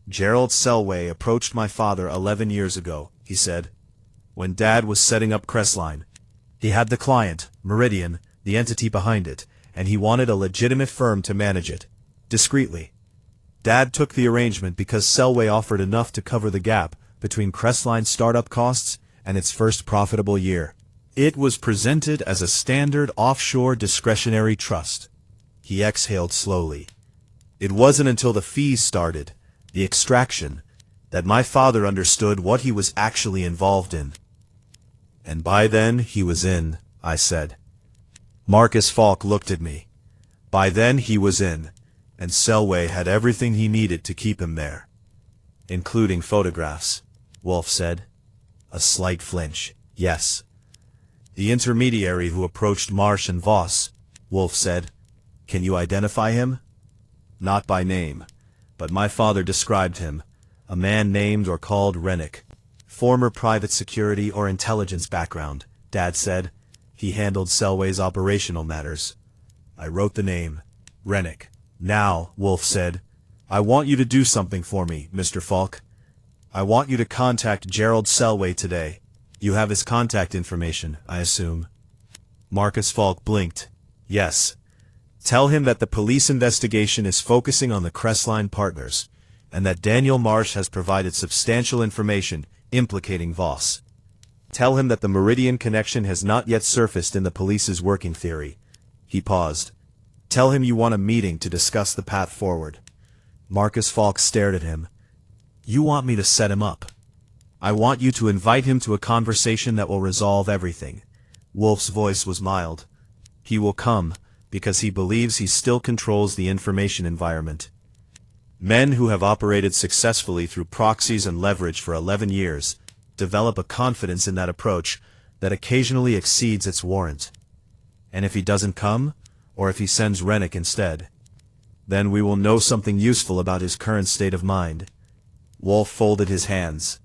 "Gerald Selway approached my father 11 years ago," he said, "when Dad was setting up Crestline. He had the client, Meridian, the entity behind it, and he wanted a legitimate firm to manage it, discreetly. Dad took the arrangement because Selway offered enough to cover the gap between Crestline's startup costs and its first profitable year. It was presented as a standard offshore discretionary trust." He exhaled slowly. "It wasn't until the fees started, the extraction, that my father understood what he was actually involved in." "And by then he was in," I said. Marcus Falk looked at me. "By then he was in, and Selway had everything he needed to keep him there." "Including photographs," Wolfe said. A slight flinch. "Yes." "The intermediary who approached Marsh and Voss," Wolfe said. "Can you identify him?" "Not by name, but my father described him. A man named or called Rennick. Former private security or intelligence background," Dad said. "He handled Selway's operational matters." I wrote the name. "Rennick." "Now," Wolfe said, "I want you to do something for me, Mr. Falk. I want you to contact Gerald Selway today. You have his contact information, I assume." Marcus Falk blinked. "Yes. Tell him that the police investigation is focusing on the Crestline partners, and that Daniel Marsh has provided substantial information implicating Voss. Tell him that the Meridian connection has not yet surfaced in the police's working theory." He paused. "Tell him you want a meeting to discuss the path forward." Marcus Falk stared at him. "You want me to set him up?" "I want you to invite him to a conversation that will resolve everything." Wolfe's voice was mild. "He will come because he believes he still controls the information environment. Men who have operated successfully through proxies and leverage for 11 years develop a confidence in that approach that occasionally exceeds its warrant. And if he doesn't come, or if he sends Rennick instead, then we will know something useful about his current state of mind." Wolfe folded his hands.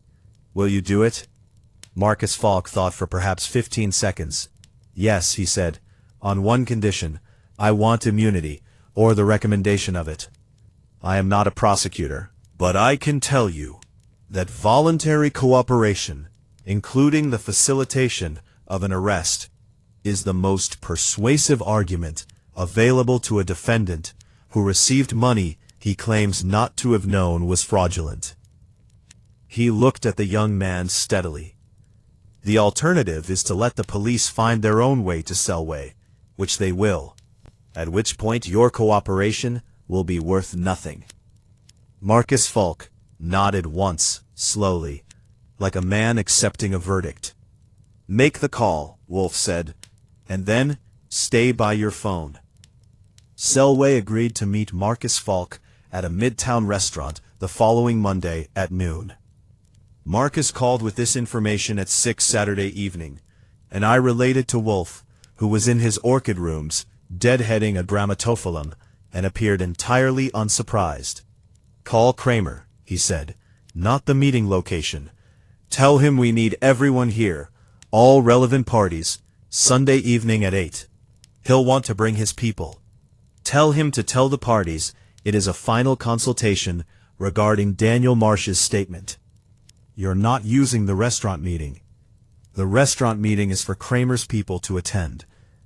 "Will you do it?" Marcus Falk thought for perhaps 15 seconds. "Yes," he said, "on one condition. I want immunity, or the recommendation of it. I am not a prosecutor, but I can tell you that voluntary cooperation, including the facilitation of an arrest, is the most persuasive argument available to a defendant who received money he claims not to have known was fraudulent. He looked at the young man steadily. The alternative is to let the police find their own way to Selway, which they will, at which point your cooperation will be worth nothing. Marcus Falk nodded once, slowly, like a man accepting a verdict. Make the call, Wolfe said, and then stay by your phone. Selway agreed to meet Marcus Falk at a midtown restaurant the following Monday at noon. Marcus called with this information at 6 Saturday evening, and I related to Wolfe, who was in his orchid rooms, deadheading a dramatophyllum, and appeared entirely unsurprised. Call Kramer, he said, not the meeting location. Tell him we need everyone here, all relevant parties, Sunday evening at 8. He'll want to bring his people. Tell him to tell the parties it is a final consultation regarding Daniel Marsh's statement. You're not using the restaurant meeting. The restaurant meeting is for Kramer's people to attend.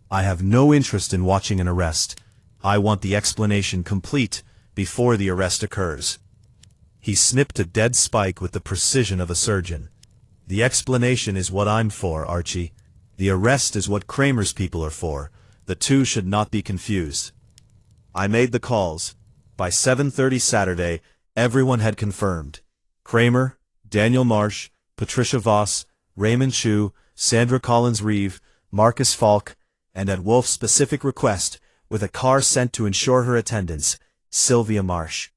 I have no interest in watching an arrest. I want the explanation complete before the arrest occurs. He snipped a dead spike with the precision of a surgeon. The explanation is what I'm for, Archie. The arrest is what Kramer's people are for. The two should not be confused. I made the calls. By 7:30 Saturday, everyone had confirmed. Kramer, Daniel Marsh, Patricia Voss, Raymond Chu, Sandra Collins-Reeve, Marcus Falk, and at Wolfe's specific request, with a car sent to ensure her attendance, Sylvia Marsh.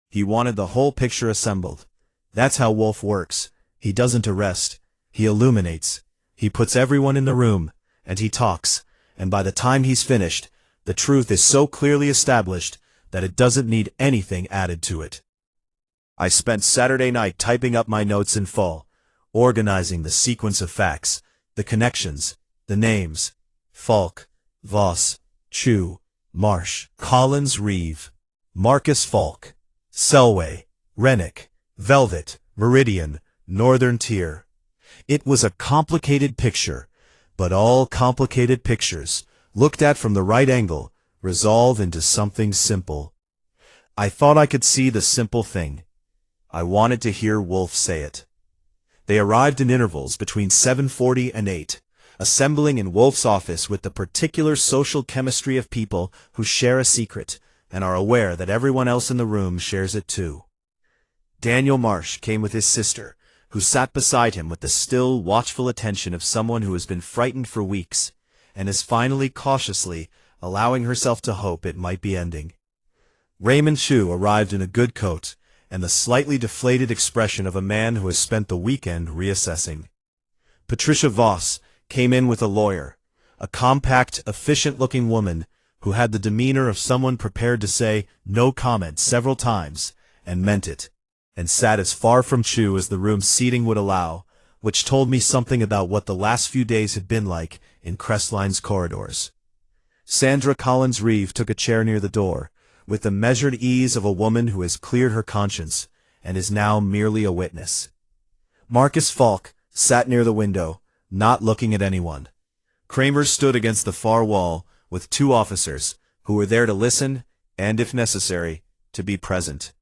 He wanted the whole picture assembled. That's how Wolfe works. He doesn't arrest. He illuminates. He puts everyone in the room, and he talks, and by the time he's finished, the truth is so clearly established that it doesn't need anything added to it. I spent Saturday night typing up my notes in full, organizing the sequence of facts, the connections, the names: Falk, Voss, Chu, Marsh, Collins-Reeve, Marcus Falk, Selway, Rennick, Velvet, Meridian, Northern Tier. It was a complicated picture, but all complicated pictures, looked at from the right angle, resolve into something simple. I thought I could see the simple thing. I wanted to hear Wolfe say it. They arrived in intervals between 7:40 and 8, assembling in Wolfe's office with the particular social chemistry of people who share a secret and are aware that everyone else in the room shares it too. Daniel Marsh came with his sister, who sat beside him with the still, watchful attention of someone who has been frightened for weeks, and is finally cautiously allowing herself to hope it might be ending. Raymond Chu arrived in a good coat, and the slightly deflated expression of a man who has spent the weekend reassessing. Patricia Voss came in with a lawyer, a compact, efficient-looking woman who had the demeanor of someone prepared to say no comment several times, and meant it, and sat as far from Chu as the room's seating would allow, which told me something about what the last few days had been like in Crestline's corridors. Sandra Collins-Reeve took a chair near the door, with the measured ease of a woman who has cleared her conscience and is now merely a witness. Marcus Falk sat near the window, not looking at anyone. Kramer stood against the far wall with two officers who were there to listen and, if necessary, to be present.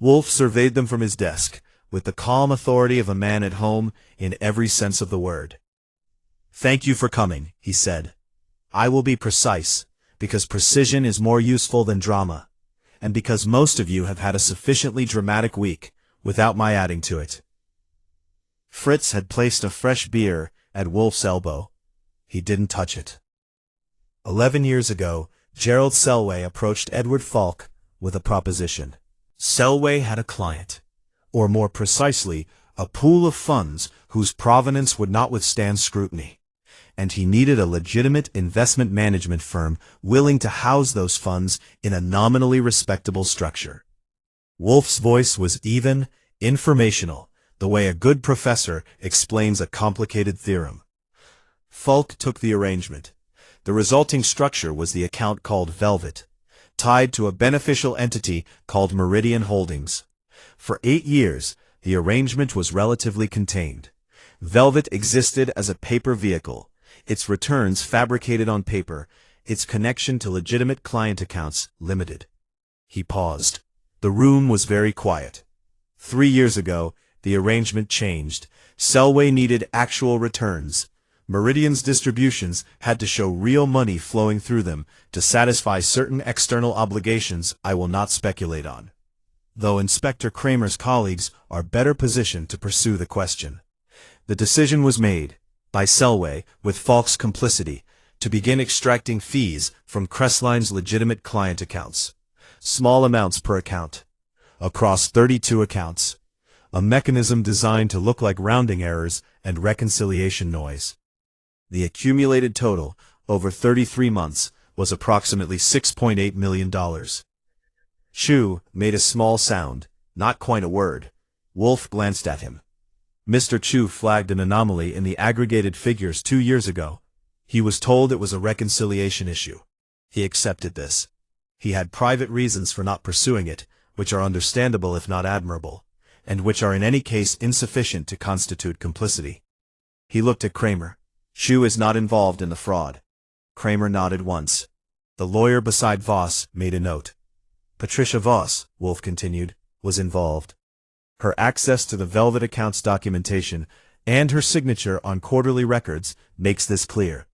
Wolfe surveyed them from his desk with the calm authority of a man at home in every sense of the word. "Thank you for coming," he said. "I will be precise, because precision is more useful than drama, and because most of you have had a sufficiently dramatic week without my adding to it." Fritz had placed a fresh beer at Wolfe's elbow. He didn't touch it. 11 years ago, Gerald Selway approached Edward Falk with a proposition. Selway had a client, or more precisely, a pool of funds whose provenance would not withstand scrutiny, and he needed a legitimate investment management firm willing to house those funds in a nominally respectable structure. Wolfe's voice was even, informational, the way a good professor explains a complicated theorem. Falk took the arrangement. The resulting structure was the account called Velvet, tied to a beneficial entity called Meridian Holdings. For 8 years, the arrangement was relatively contained. Velvet existed as a paper vehicle, its returns fabricated on paper, its connection to legitimate client accounts limited. He paused. The room was very quiet. 3 years ago, the arrangement changed. Selway needed actual returns. Meridian's distributions had to show real money flowing through them to satisfy certain external obligations I will not speculate on, though Inspector Kramer's colleagues are better positioned to pursue the question. The decision was made, by Selway, with Falk's complicity, to begin extracting fees from Crestline's legitimate client accounts. Small amounts per account. Across 32 accounts. A mechanism designed to look like rounding errors and reconciliation noise. The accumulated total, over 33 months, was approximately $6.8 million. Chu made a small sound, not quite a word. Wolfe glanced at him. Mr. Chu flagged an anomaly in the aggregated figures 2 years ago. He was told it was a reconciliation issue. He accepted this. He had private reasons for not pursuing it, which are understandable if not admirable, and which are in any case insufficient to constitute complicity. He looked at Kramer. Chu is not involved in the fraud. Kramer nodded once. The lawyer beside Voss made a note. Patricia Voss, Wolfe continued, was involved. Her access to the Velvet accounts documentation and her signature on quarterly records makes this clear.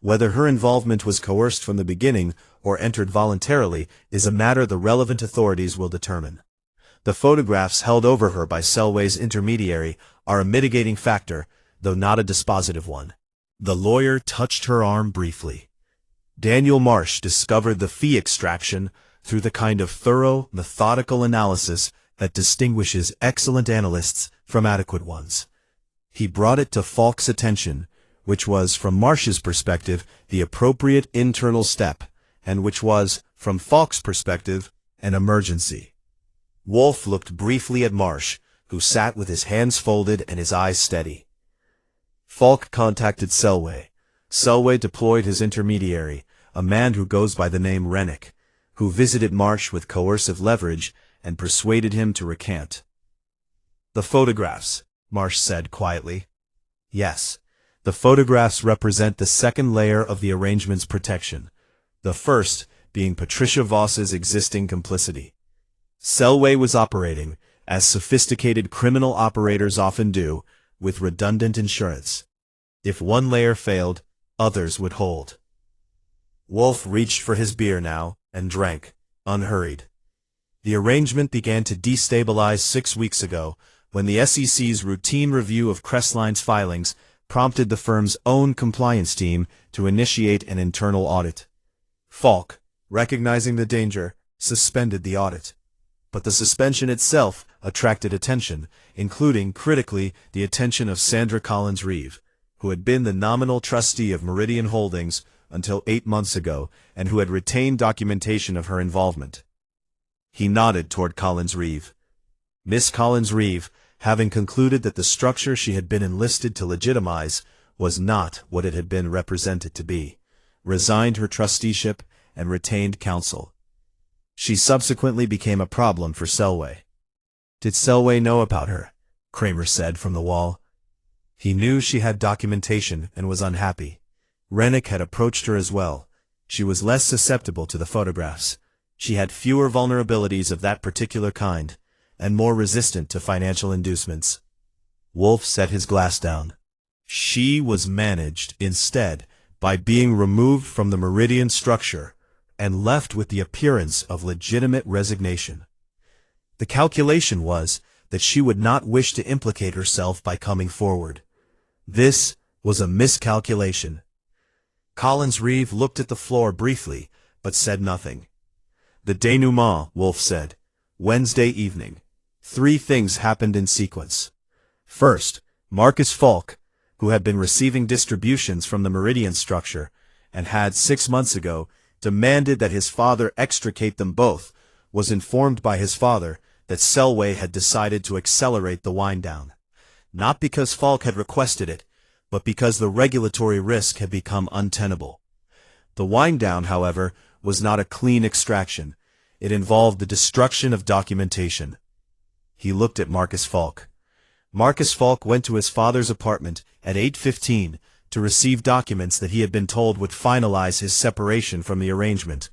Whether her involvement was coerced from the beginning or entered voluntarily is a matter the relevant authorities will determine. The photographs held over her by Selway's intermediary are a mitigating factor, though not a dispositive one. The lawyer touched her arm briefly. Daniel Marsh discovered the fee extraction through the kind of thorough, methodical analysis that distinguishes excellent analysts from adequate ones. He brought it to Falk's attention, which was, from Marsh's perspective, the appropriate internal step, and which was, from Falk's perspective, an emergency. Wolfe looked briefly at Marsh, who sat with his hands folded and his eyes steady. Falk contacted Selway. Selway deployed his intermediary, a man who goes by the name Rennick, who visited Marsh with coercive leverage and persuaded him to recant. The photographs, Marsh said quietly. Yes, the photographs represent the second layer of the arrangement's protection, the first being Patricia Voss's existing complicity. Selway was operating, as sophisticated criminal operators often do, with redundant insurance. If one layer failed, others would hold. Wolfe reached for his beer now, and drank, unhurried. The arrangement began to destabilize 6 weeks ago, when the SEC's routine review of Crestline's filings prompted the firm's own compliance team to initiate an internal audit. Falk, recognizing the danger, suspended the audit. But the suspension itself attracted attention, including, critically, the attention of Sandra Collins-Reeve, who had been the nominal trustee of Meridian Holdings until 8 months ago and who had retained documentation of her involvement. He nodded toward Collins-Reeve. Miss Collins-Reeve, having concluded that the structure she had been enlisted to legitimize was not what it had been represented to be, resigned her trusteeship and retained counsel. She subsequently became a problem for Selway. Did Selway know about her? Kramer said from the wall. He knew she had documentation and was unhappy. Rennick had approached her as well. She was less susceptible to the photographs. She had fewer vulnerabilities of that particular kind, and more resistant to financial inducements. Wolfe set his glass down. She was managed, instead, by being removed from the Meridian structure and left with the appearance of legitimate resignation. The calculation was that she would not wish to implicate herself by coming forward. This was a miscalculation. Collins-Reeve looked at the floor briefly, but said nothing. The denouement, Wolfe said. Wednesday evening. 3 things happened in sequence. First, Marcus Falk, who had been receiving distributions from the Meridian structure, and had 6 months ago demanded that his father extricate them both, was informed by his father that Selway had decided to accelerate the wind-down. Not because Falk had requested it, but because the regulatory risk had become untenable. The wind-down, however, was not a clean extraction. It involved the destruction of documentation. He looked at Marcus Falk. Marcus Falk went to his father's apartment at 8:15 to receive documents that he had been told would finalize his separation from the arrangement.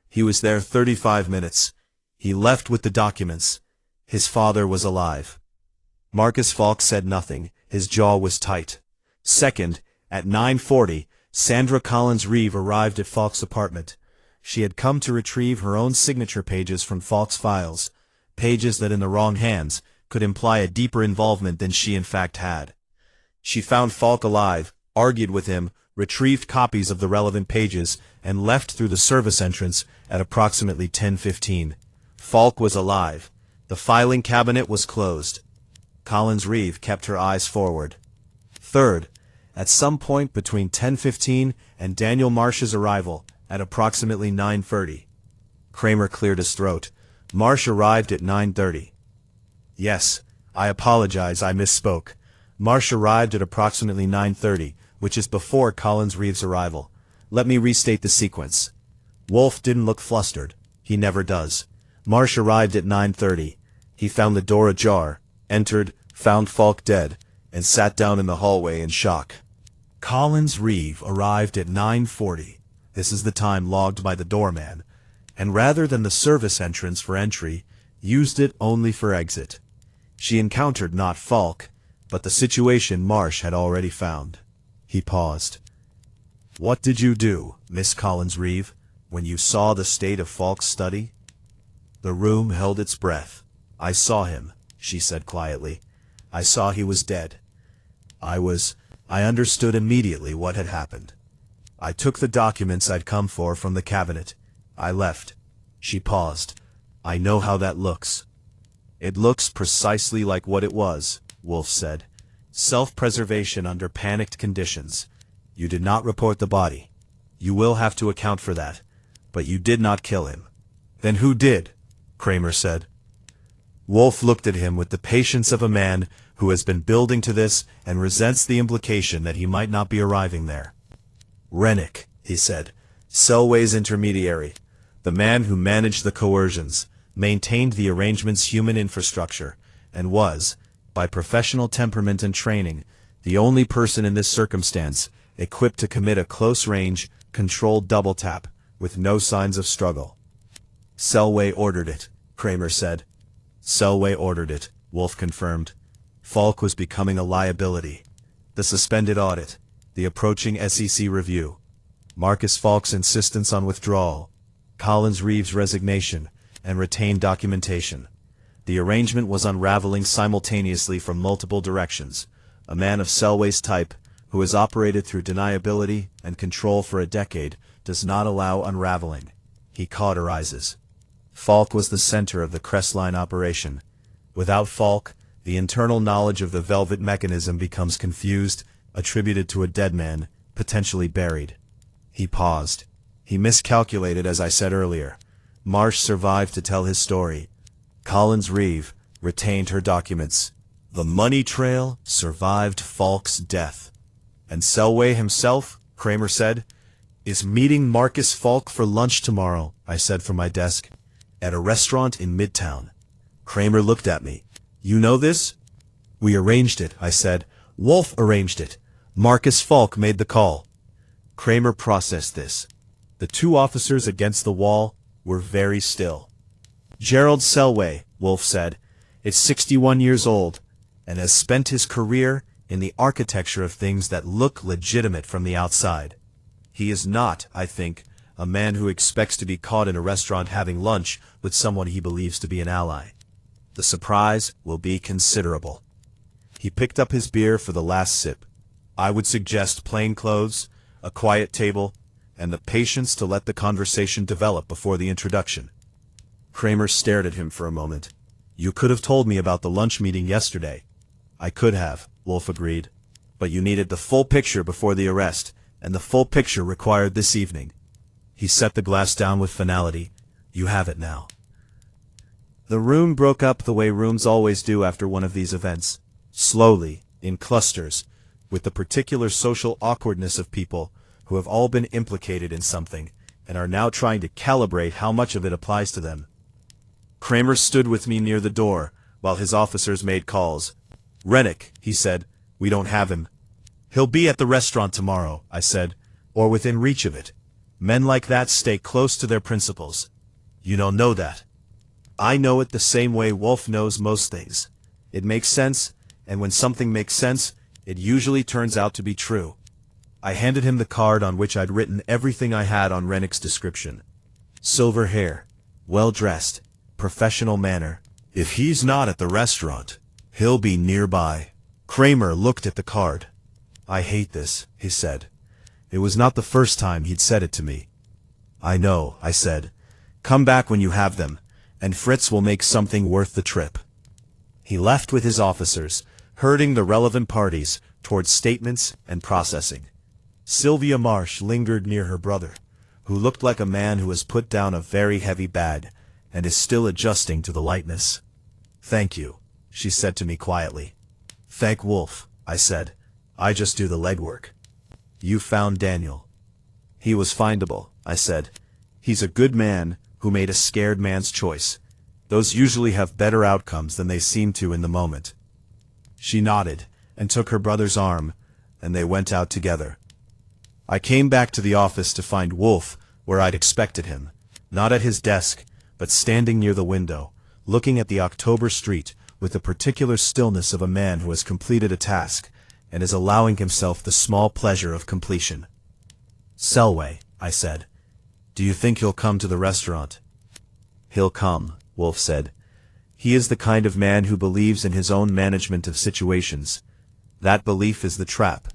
He was there 35 minutes. He left with the documents. His father was alive. Marcus Falk said nothing. His jaw was tight. Second, at 9:40, Sandra Collins-Reeve arrived at Falk's apartment. She had come to retrieve her own signature pages from Falk's files, pages that in the wrong hands could imply a deeper involvement than she in fact had. She found Falk alive, argued with him, retrieved copies of the relevant pages, and left through the service entrance at approximately 10:15. Falk was alive. The filing cabinet was closed. Collins-Reeve kept her eyes forward. Third, at some point between 10:15 and Daniel Marsh's arrival, at approximately 9:30. Kramer cleared his throat. Marsh arrived at 9:30. Yes, I apologize, I misspoke. Marsh arrived at approximately 9:30, which is before Collins-Reeve's arrival. Let me restate the sequence. Wolfe didn't look flustered. He never does. Marsh arrived at 9:30. He found the door ajar, entered, found Falk dead, and sat down in the hallway in shock. Collins-Reeve arrived at 9:40. This is the time logged by the doorman, and rather than the service entrance for entry, used it only for exit. She encountered not Falk, but the situation Marsh had already found. He paused. What did you do, Miss Collins-Reeve, when you saw the state of Falk's study? The room held its breath. I saw him, she said quietly. I saw he was dead. I understood immediately what had happened. I took the documents I'd come for from the cabinet. I left. She paused. I know how that looks. It looks precisely like what it was, Wolfe said. Self-preservation under panicked conditions. You did not report the body. You will have to account for that. But you did not kill him. Then who did? Kramer said. Wolfe looked at him with the patience of a man who has been building to this and resents the implication that he might not be arriving there. Rennick, he said, Selway's intermediary, the man who managed the coercions, maintained the arrangement's human infrastructure, and was, by professional temperament and training, the only person in this circumstance equipped to commit a close-range, controlled double-tap, with no signs of struggle. Selway ordered it, Kramer said. Selway ordered it, Wolfe confirmed. Falk was becoming a liability. The suspended audit, the approaching SEC review, Marcus Falk's insistence on withdrawal, Collins-Reeve's resignation, and retained documentation. The arrangement was unraveling simultaneously from multiple directions. A man of Selway's type, who has operated through deniability and control for a decade, does not allow unraveling. He cauterizes. Falk was the center of the Crestline operation. Without Falk, the internal knowledge of the Velvet mechanism becomes confused, attributed to a dead man, potentially buried. He paused. He miscalculated, as I said earlier. Marsh survived to tell his story. Collins-Reeve retained her documents. The money trail survived Falk's death. And Selway himself, Kramer said, is meeting Marcus Falk for lunch tomorrow, I said from my desk, at a restaurant in Midtown. Kramer looked at me. You know this? We arranged it, I said. Wolfe arranged it. Marcus Falk made the call. Kramer processed this. The two officers against the wall were very still. Gerald Selway, Wolfe said, is 61 years old and has spent his career in the architecture of things that look legitimate from the outside. He is not, I think, a man who expects to be caught in a restaurant having lunch with someone he believes to be an ally. The surprise will be considerable. He picked up his beer for the last sip. I would suggest plain clothes, a quiet table, and the patience to let the conversation develop before the introduction. Kramer stared at him for a moment. You could have told me about the lunch meeting yesterday. I could have, Wolfe agreed. But you needed the full picture before the arrest, and the full picture required this evening. He set the glass down with finality. You have it now. The room broke up the way rooms always do after one of these events. Slowly, in clusters, with the particular social awkwardness of people who have all been implicated in something and are now trying to calibrate how much of it applies to them. Kramer stood with me near the door while his officers made calls. Rennick, he said, we don't have him. He'll be at the restaurant tomorrow, I said, or within reach of it. Men like that stay close to their principles. You don't know that. I know it the same way Wolfe knows most things. It makes sense, and when something makes sense, it usually turns out to be true. I handed him the card on which I'd written everything I had on Rennick's description. Silver hair, well-dressed, professional manner. If he's not at the restaurant, he'll be nearby. Kramer looked at the card. I hate this, he said. It was not the first time he'd said it to me. I know, I said. Come back when you have them, and Fritz will make something worth the trip. He left with his officers, herding the relevant parties towards statements and processing. Sylvia Marsh lingered near her brother, who looked like a man who has put down a very heavy bag and is still adjusting to the lightness. Thank you, she said to me quietly. Thank Wolfe, I said. I just do the legwork. You found Daniel. He was findable, I said. He's a good man who made a scared man's choice. Those usually have better outcomes than they seem to in the moment. She nodded and took her brother's arm, and they went out together. I came back to the office to find Wolfe where I'd expected him, not at his desk, but standing near the window, looking at the October street with the particular stillness of a man who has completed a task and is allowing himself the small pleasure of completion. Selway, I said. Do you think he'll come to the restaurant? He'll come, Wolfe said. He is the kind of man who believes in his own management of situations. That belief is the trap,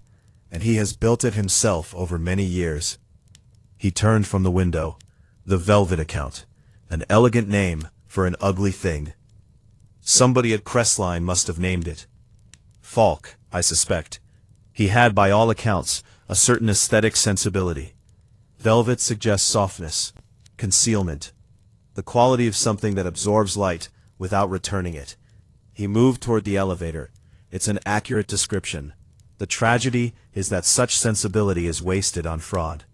and he has built it himself over many years. He turned from the window. The Velvet account. An elegant name for an ugly thing. Somebody at Crestline must have named it. Falk, I suspect. He had, by all accounts, a certain aesthetic sensibility. Velvet suggests softness, concealment, the quality of something that absorbs light without returning it. He moved toward the elevator. It's an accurate description. The tragedy is that such sensibility is wasted on fraud.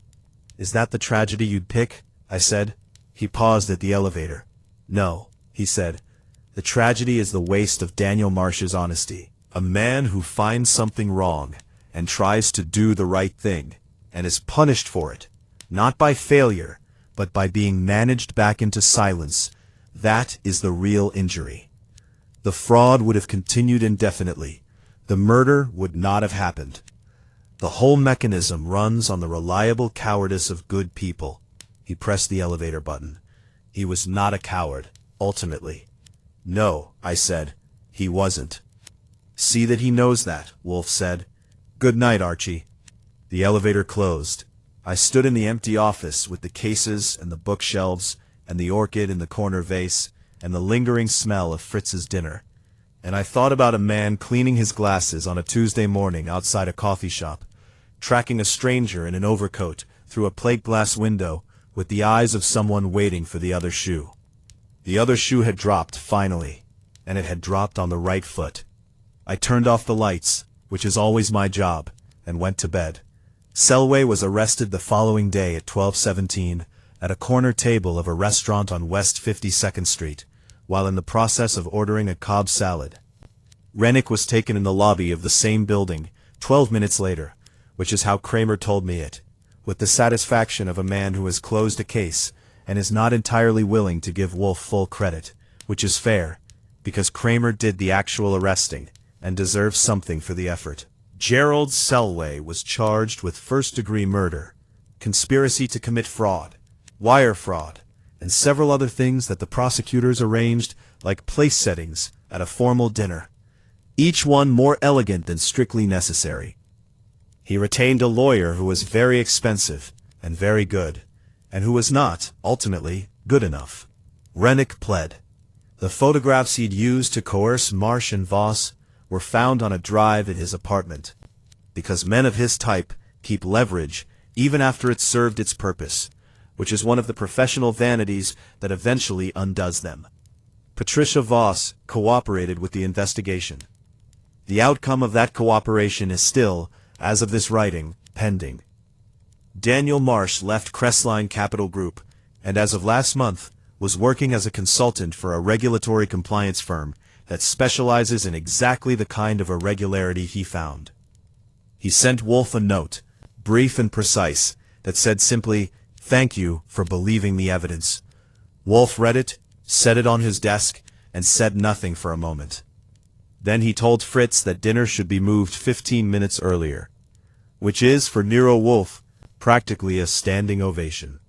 Is that the tragedy you'd pick? I said. He paused at the elevator. No, he said. The tragedy is the waste of Daniel Marsh's honesty. A man who finds something wrong and tries to do the right thing and is punished for it, not by failure, but by being managed back into silence. That is the real injury. The fraud would have continued indefinitely. The murder would not have happened. The whole mechanism runs on the reliable cowardice of good people. He pressed the elevator button. He was not a coward, ultimately. No, I said. He wasn't. See that he knows that, Wolfe said. Good night, Archie. The elevator closed. I stood in the empty office with the cases and the bookshelves and the orchid in the corner vase and the lingering smell of Fritz's dinner. And I thought about a man cleaning his glasses on a Tuesday morning outside a coffee shop, tracking a stranger in an overcoat through a plate-glass window with the eyes of someone waiting for the other shoe. The other shoe had dropped, finally, and it had dropped on the right foot. I turned off the lights, which is always my job, and went to bed. Selway was arrested the following day at 12:17 at a corner table of a restaurant on West 52nd Street, while in the process of ordering a Cobb salad. Rennick was taken in the lobby of the same building 12 minutes later, which is how Kramer told me it, with the satisfaction of a man who has closed a case and is not entirely willing to give Wolfe full credit, which is fair, because Kramer did the actual arresting and deserves something for the effort. Gerald Selway was charged with first-degree murder, conspiracy to commit fraud, wire fraud, and several other things that the prosecutors arranged like place settings at a formal dinner, each one more elegant than strictly necessary. He retained a lawyer who was very expensive and very good, and who was not, ultimately, good enough. Rennick pled. The photographs he'd used to coerce Marsh and Voss were found on a drive at his apartment, because men of his type keep leverage even after it's served its purpose, which is one of the professional vanities that eventually undoes them. Patricia Voss cooperated with the investigation. The outcome of that cooperation is still, as of this writing, pending. Daniel Marsh left Crestline Capital Group, and as of last month, was working as a consultant for a regulatory compliance firm that specializes in exactly the kind of irregularity he found. He sent Wolfe a note, brief and precise, that said simply, "Thank you for believing the evidence." Wolfe read it, set it on his desk, and said nothing for a moment. Then he told Fritz that dinner should be moved 15 minutes earlier, which is, for Nero Wolfe, practically a standing ovation.